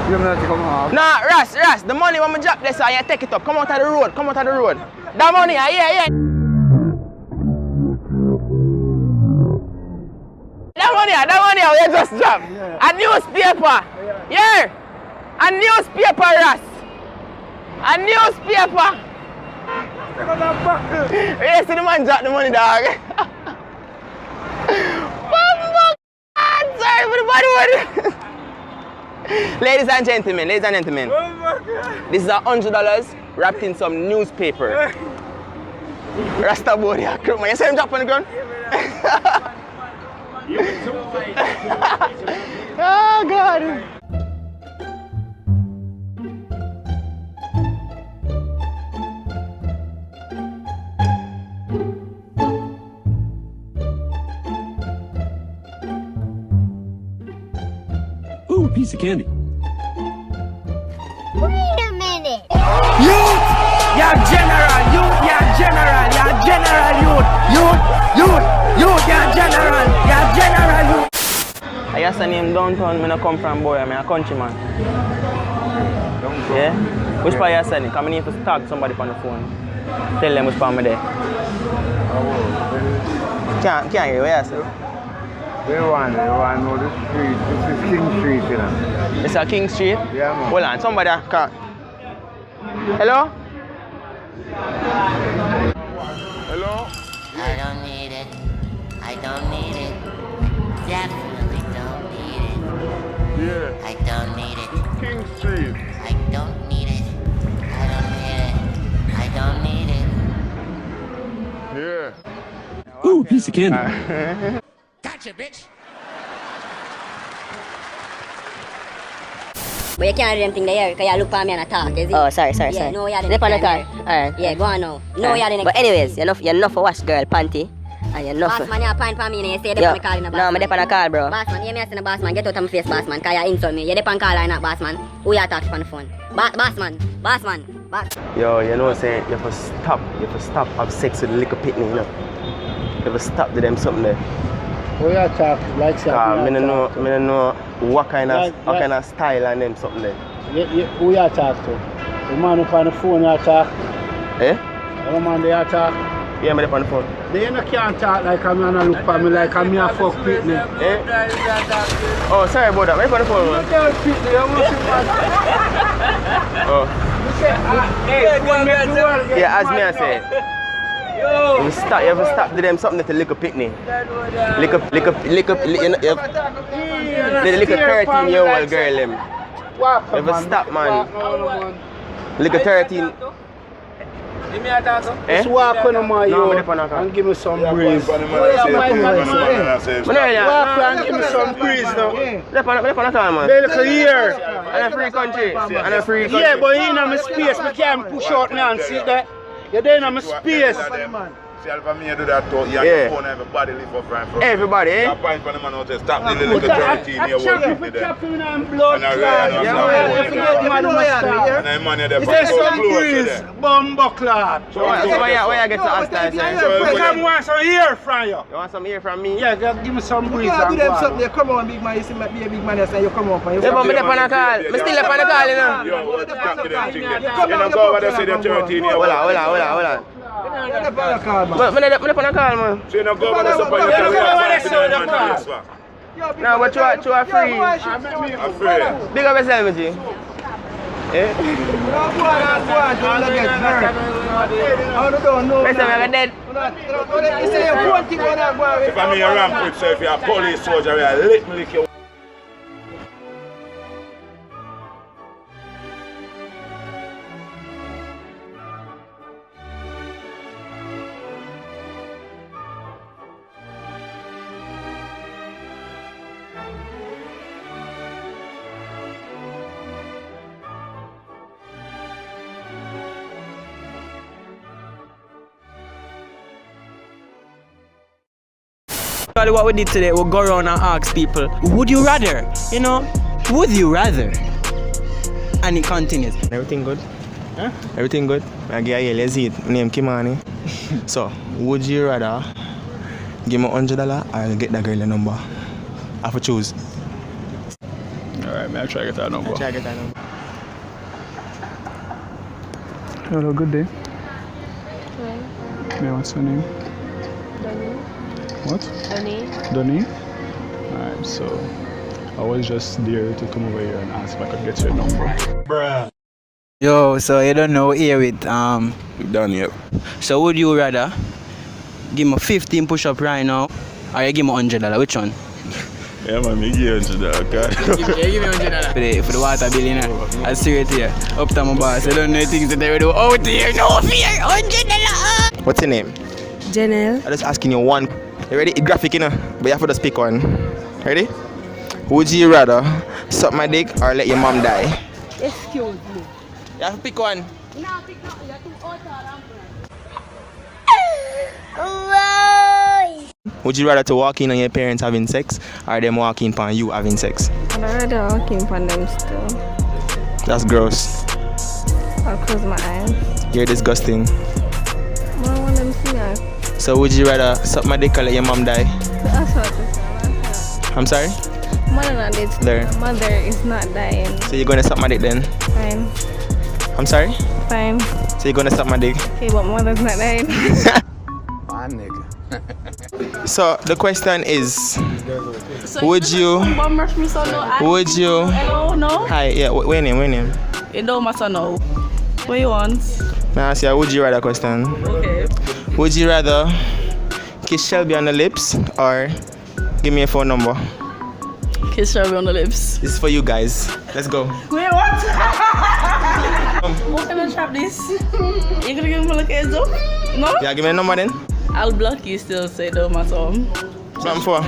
You don't take up my Nah, Ras, the money when I drop this, you take it up. Come out of the road. That money, yeah. That money, you just drop. Yeah. A newspaper. Yeah. A newspaper, Ras. A newspaper. You see the man drop the money, dog. Sorry for the body. Ladies and gentlemen, this is $100 wrapped in some newspaper. Rasta boy, crook man. You see him drop on the ground? Oh God. Ooh, piece of candy. Wait a minute. Youth! You're general, youth, you're general, youth. I just name downtown, I don't come from boy, I'm a countryman. Yeah? Which part you sending? Because I need to talk to somebody on the phone. Tell them which part I'm there. Can't hear where you say? You want to know the street. This is King Street, you know. It's a King Street? Yeah, man. Hold on, somebody can. Hello? I don't need it. Definitely don't need it. Yeah. I don't need it. King Street. I don't need it. I don't need it. Yeah. Ooh, piece of candy. Gotcha, bitch. But you can't do them thing there because you look for me and I talk, is it? Oh, sorry. Yeah, no, you're the Step on the car. next Alright. Yeah, go on now. No, you're the next But anyways, you're enough for wash girl panty. And you're enough Boss man, you're pine for me and you say Yo, they on the call in the boss no, I'm man. dep on the call, bro. Boss man, you hear me asking the boss man, get out of my face, boss man, because you insult me. You dep on call or not, boss man. Who you talk to on the phone? Boss man. Yo, you know what I'm saying? You have to stop have sex with the little pitney, you know? You have to stop to them something there. Who you talk like that? I don't know what kind of style and them something there. Who you talk to? The man up on the phone you talk? Eh? The man there you talk? Yeah, I'm on the phone. They can't talk like I'm gonna look for me like I'm a fuck pitney. Eh? Oh, sorry about that. I'm on the phone, man. Oh. Yeah, as me I say. You have to stop to them something to lick a pitney. Lick a 13-year-old girl them. You have to stop, man. Lick a 13. Give me a talk. Just walk on my yard and give me some breeze. Walk and give me some breeze now. They look here. And a free country. And a free country. Yeah, but you know my space. I can't push out now and see that. You're there in my space. See, Alpha me do that too. You have phone, everybody live up right from everybody, eh? You point for the man out there, stop the little dirty in your work with me there. And I man there for some breeze, bumbo clot. So why you get to ask that? Come want some ear from you. You want some ear from me? Yeah, give me some breeze. You do them something, you come on big man, you see me be a big man, you say you come on. Yeah, but I'm there on a call. I'm still there on a call, you know. Yo, stop the damn thing there. You know, go over there, say the 13 in your work. Hold on. I'm on a call, man. I'm on a call, man. So you know, go over there, so you can no, but you are free. I'm free. Big up yourself, G. Eh? Dead. If I'm in a ramp with, so if you're a police soldier, you're lick you. What we did today, we'll go around and ask people, would you rather? You know, would you rather? And it continues. Everything good? Huh? Everything good? I get a let's eat. My name Manii. So, would you rather give me $100 or get that girl a number? I have to choose. Alright, man, I'll try to get that number. Hello, good day. Hi. May what's your name? What? Donnie? Alright, so I was just there to come over here and ask if I could get your number. Bruh. Yo, so you don't know here with done, yep. So would you rather give me 15 push-up right now or you give me $100? Which one? Yeah, man, me give $100, okay? Give me $100. For the water bill, you know. I see it here. Up to my boss. I don't know things that they will do out here. No fear. $100. What's your name? Janelle. I'm just asking you one. You ready? It's graphic, you know, but you have to just pick one. Ready? Would you rather suck my dick or let your mom die? Excuse me. You have to pick one. No, pick no. You have to Would you rather to walk in on your parents having sex or them walking upon you having sex? I'd rather walk in upon them still. That's gross. I'll close my eyes. You're disgusting. I don't want them to see me. So would you rather suck my dick or let your mom die? That's what it is. I'm sorry? Mother not dead. There. My mother is not dying. So you're gonna suck my dick then? Fine. I'm sorry? Fine. So you're gonna suck my dick? Okay, but mother's not dying. My nigga. So the question is, So would you? Would you? Hello, no? Hi, yeah. What's your name? It don't matter now. What you want? Now, see a would you rather question. Okay. Would you rather kiss Shelby on the lips or give me a phone number? Kiss Shelby on the lips. This is for you guys. Let's go. Wait, what? What kind of trap this? You gonna give me like a though? No? Yeah, give me a number then. I'll block you still, say don't matter. Something for?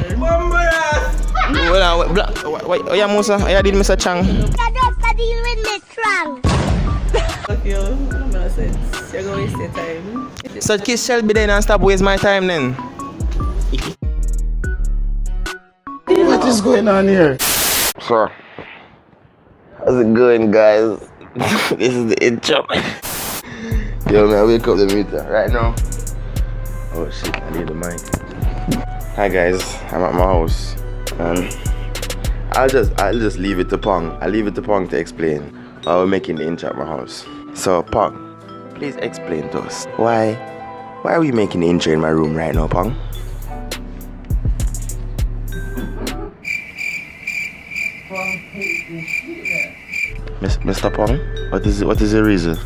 Hold on, wait, oh yeah, Musa, oh yeah, did Mr. Chang. I don't deal with me, Trang. Fuck you, I'm gonna say you're gonna waste your time. So kiss Shelby then and stop waste my time then. What is going on here? So, how's it going, guys? This is the intro. Yo, man, I wake up the meter right now. Oh shit, I need the mic. Hi guys, I'm at my house and I'll just leave it to Pong. I'll leave it to Pong to explain why we're making the intro at my house. So Pong, please explain to us why are we making the intro in my room right now, Pong? Mr. Pong, what is the reason?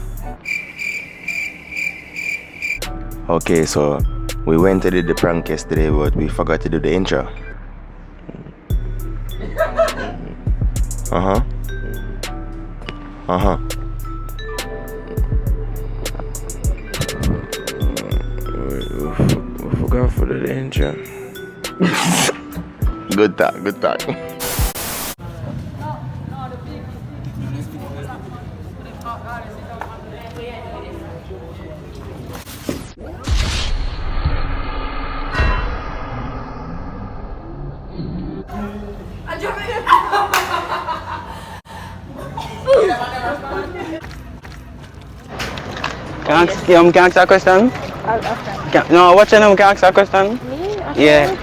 Okay, so we went to do the prank yesterday, but we forgot to do the intro. enough for the intro. Good talk, good talk. Can I ask a question? No, what's your name? Can I ask a question? Me? Yeah.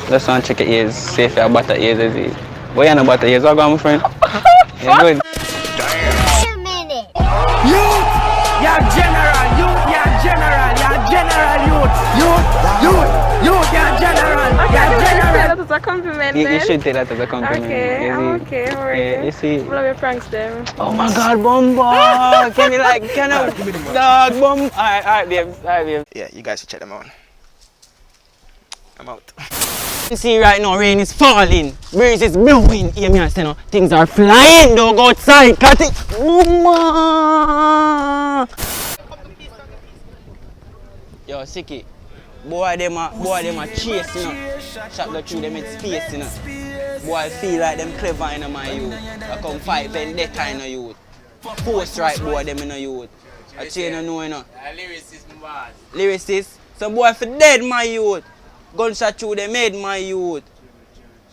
Just want to check your ears, see if you have butter ears as it. But you know butter ears, what going on, my friend? Yeah, good. You're general, you're general, you're general, That is a compliment. You then. should take that as a compliment. Okay, I'm okay. How are you? You see. Love your pranks, them. Oh my God, Bumba! Can you dog, Bumba? Alright, babes. Yeah, you guys should check them out. I'm out. You see right now, rain is falling, breeze is blowing. Hear me, I say no, things are flying. Don't go outside, cut it. Yo, Siki, boy them a chase, you know. Shot go through them in space, you know. Boy feel like them clever, you know, my youth. I come fight vendetta, you know, youth. Post right, boy, them in the youth. I chain, you know, you know. Lyricist. So boy for dead, my youth. Gunshot through them head, my youth.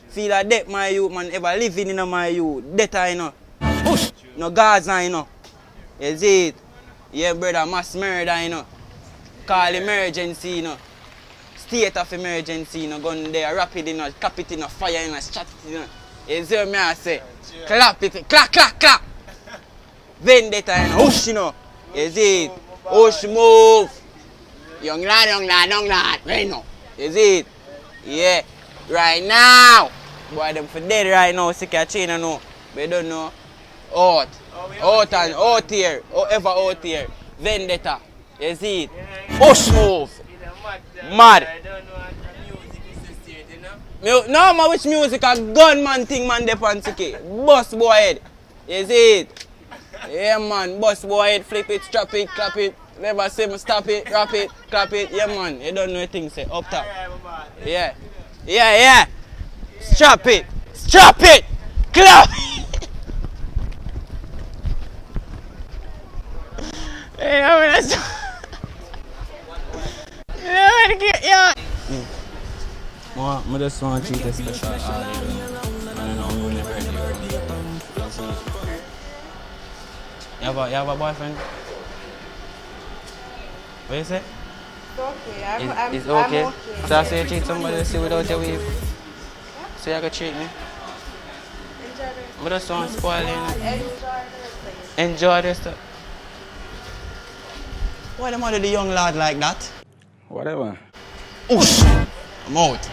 Feel like death, my youth, man. Ever living in my youth. Death, you know. Push. No Gaza, you know. You see it? Yeah, brother, mass murder, you know. Call emergency, you know. State of emergency, you know. Gun there, rapid, you know. Cap it, you know. Fire, you know. Shot it, you know. You see what I say? Clap it. Clap, clap, clap. Vendetta, you know. Push, you know. You see it? Push, move. Young lad. Right now. Is it? Yeah. Right now. Boy, them for dead right now. Sick of chain, you know. But you don't know. Out and out here. Ever out here. Vendetta. You see it? Push move. Mad. No, man, which music? A gunman thing, man, de pan Siki. Bust boy head. You see it? Yeah, man. Bust boy head. Flip it, strap it, clap it. Never say me stop it, rap it, clap it. Yeah, man. You don't know anything, say. Up top. Yeah. Strap it. Clap it. Hey, I'm gonna get ya. I just want to treat a special audio. I don't know who never heard you have a boyfriend? What you say? It's okay. It's okay? I'm okay. So I say you treat somebody see without your wave? So you can treat me? I just want to spoil you. Enjoy this stuff. Why them order the young lad like that? Whatever. Oosh! I'm out.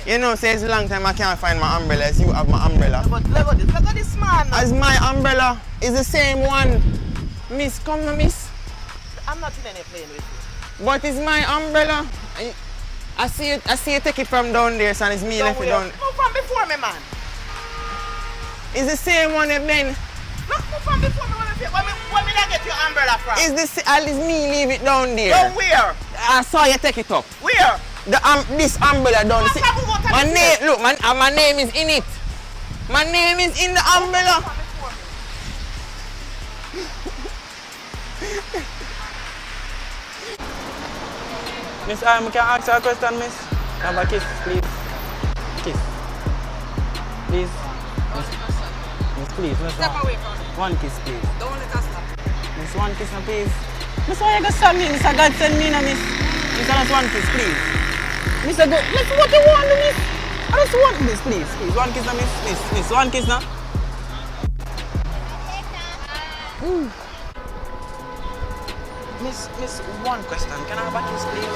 You know, say it's a long time I can't find my umbrella as you have my umbrella. But look at this man. As my umbrella is the same one. Miss, come now, miss. I'm not in any plane with you. But it's my umbrella. I see you take it from down there, son. It's me left it down. Move from before me, man. It's the same one then. Look, move from before me. Where me I get your umbrella from? It's me leave it down there. Down where? I saw you take it up. Where? This umbrella down. See, my name, look, my name is in it. My name is in the umbrella. Miss, can I ask you a question, miss? Have a kiss, please. Kiss. Please. Miss, please. Step away from me. One kiss, please. Don't let us stop. Miss, one kiss, now, please. Miss, why you got send me? Miss, God send me, now, miss. Miss, just one kiss, please. Miss, miss, what you want, miss? I just want this, please. Please, one kiss, now, miss. Miss, one kiss, now. Miss, one question. Can I have a kiss, please?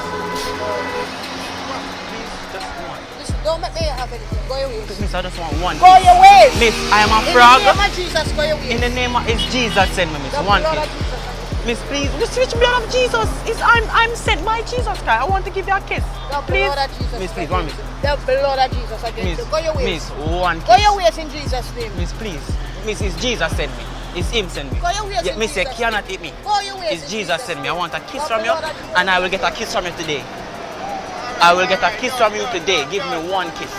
Please, just one. Listen, don't make me have anything. Go your ways. Miss, I just want one. Go your ways. Miss, I am a frog. In the name of Jesus, go your ways. In the name of Jesus, send me, miss. The One blood kiss. of Jesus. Miss, please. Which blood of Jesus? I'm sent by Jesus Christ. I want to give you a kiss. The Please. blood of Jesus. Miss, please, one miss. The blood of Jesus against Miss, you. Go your ways. Miss, one kiss. Go your ways in Jesus' name. Miss, please. Miss, it's Jesus sent me. It's him send me. Yeah, me say cannot hit me. It's Jesus send me. I want a kiss from you, and I will get a kiss from you today. I will get a kiss from you today. Give me one kiss.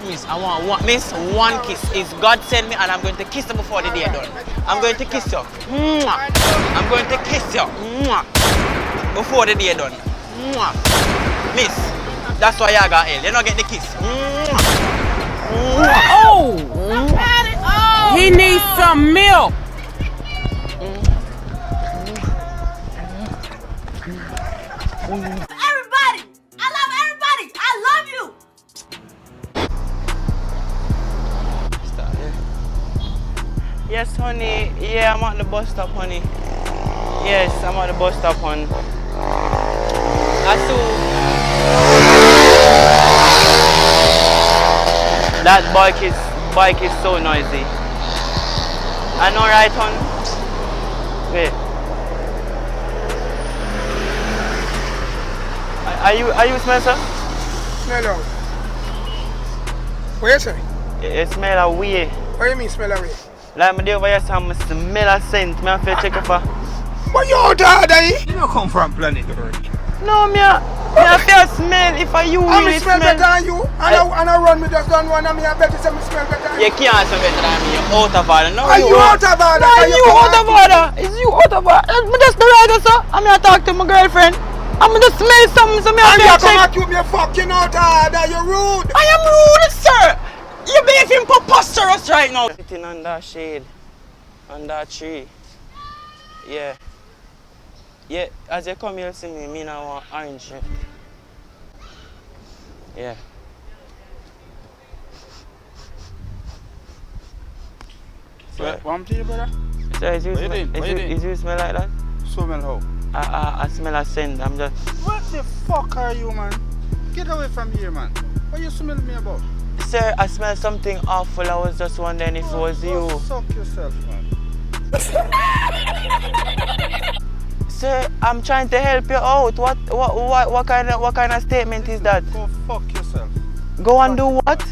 Miss, I want one. Miss, one kiss. It's God send me, and I'm going to kiss you before the day done. I'm going to kiss you. Mwah. I'm going to kiss you. Mwah. Before the day done. Mwah. Miss, that's why I got hell. You don't get the kiss. Mwah. Mwah. Oh! He needs some milk. Everybody! I love everybody! I love you! Stop, yeah. Yes, honey. Yeah, I'm at the bus stop, honey. Yes, I'm at the bus stop, honey. That bike is so noisy. I know, right, hon? Wait. Are you smell, sir? Smell out. What you say? It smell away. What do you mean smell away? Like me there over here, some smell a scent. Me have to check it for. But you out there, you don't come from planet Earth. No, me have to smell if I you really smell better than you. And I run me just done one and me I bet you say me smell better than you. You can't smell better than me. You're out of order. No, are you out of order? No, you out of order. Is you out of order? I'm just the right, sir. I'm here to talk to my girlfriend. I'm gonna smell something, so me have to check. And you come and keep me fucking out of order. You're rude. I am rude, sir. You're being preposterous right now. Sitting under shade, under tree. Yeah. Yeah, as you come here see me now want orange shirt. Yeah. What happened to you, brother? Sir, is you smell like that? Smell how? I smell a scent. I'm just. What the fuck are you, man? Get away from here, man. What you smelling me about? Sir, I smell something awful. I was just wondering if it was you. Suck yourself, man. Sir, I'm trying to help you out. What kind of statement is that? Go fuck yourself. Go and do what?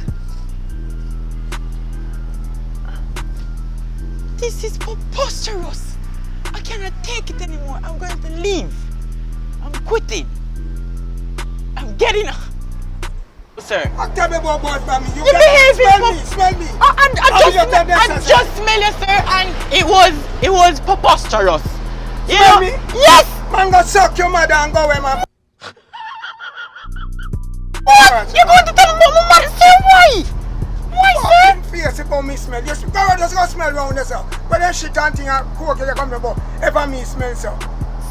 This is preposterous. I cannot take it anymore. I'm going to leave. I'm quitting. I'm getting up. Sir. Tell me about boy from me. You smell me. I just smell you, sir, and it was preposterous. Smell me? Yes! Man, go suck your mother and go away, man. What? You're going to tell me about my mother, sir? Why? Why, sir? Fucking face about me smell. You just go smell around yourself. But then shit and thing and coke you come about. Ever me smell, sir.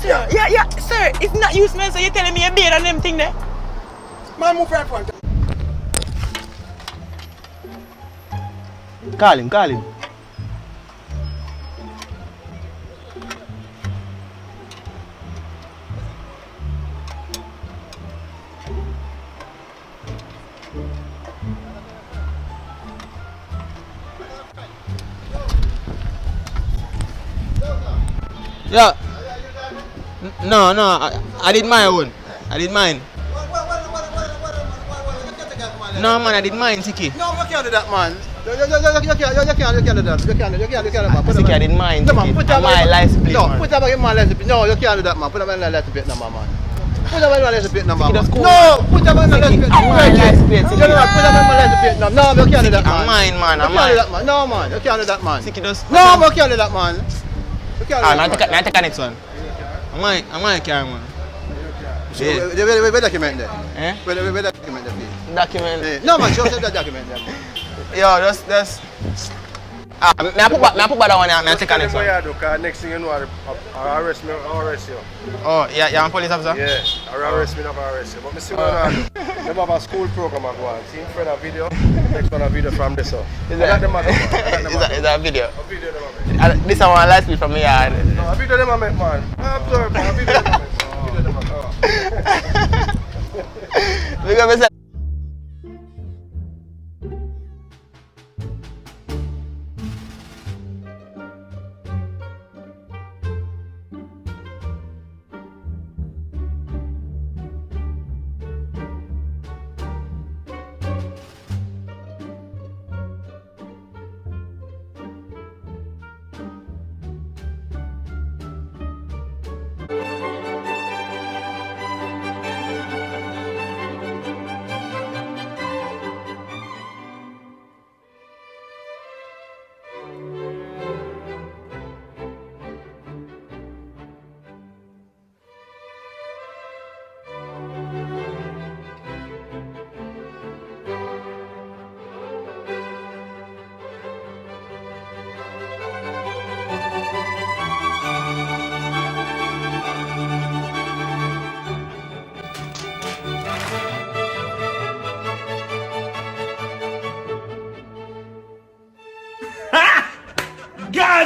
Sir, yeah, sir. It's not you smell, so you're telling me you're better than them thing there. Man, move right front. Call him. Yeah. No, I did my own. I did mine. No, man, I did mine, Tiki. No, you can't do that, man. You can't do that. You can't do that, man. Tiki, I did mine, Tiki. My license plate, no, man. put that back in my license plate. No, you can't do that, man. Put that back in my license plate number, man. Put that back in my license plate number, man. No, put that back in my license plate number. My license plate, Put that back in my license plate number. No, you can't do that, man. Mine, man. You can't do that, man. No, man. You can't do that, man. Tiki, just... No, you can't do that, man. You can't do that, man. I take the next one. I'm my car, man. Where document there? Eh? Where document there, please? Document? No, man, show us that document there. Yo, just... May I put that one here? May I take the next one? Next thing you know, I'll arrest you. Oh, yeah, you're a police officer? Yeah, I'll arrest me, not arrest you. But I see what I do. They have a school program I go on. See in front of video, next one a video from this. Is that the matter? Is that a video? A video them I make. This one I like me from here. No, a video them I make, man. I observe, man. A video them I make. Because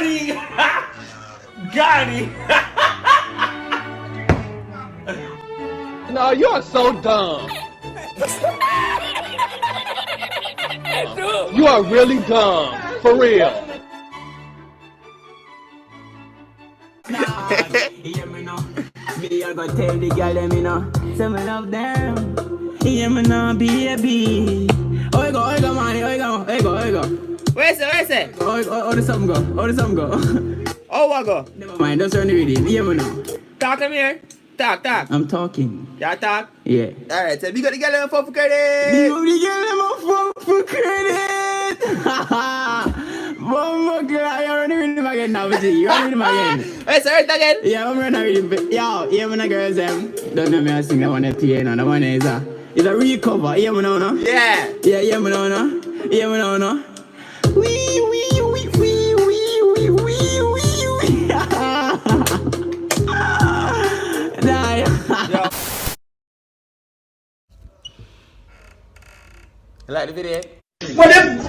Manii! Got it! No, you're so dumb. You are really dumb. For real. Me I go tell the girl them you know, say me love them. Yeah me now baby. Oi go Manii, oi go. Where is it? Oh the something go. Oh what go? Never mind, don't turn the video. Yeah me now. Talk to me here. Talk. I'm talking. Yeah, talk. Yeah. Alright, so we got the girl them for credit. You got the girl them for credit. Mama girl, you running with him again now, but you running with him again. Wait, sorry, again? Yeah, I'm running with him. Yo, yeah, when the girls don't know me, I sing that one at the end, that one is a recover. Yeah, me know, no? Yeah. Yeah, me know, no? Yeah, me know, no? Wee. You like the video? What them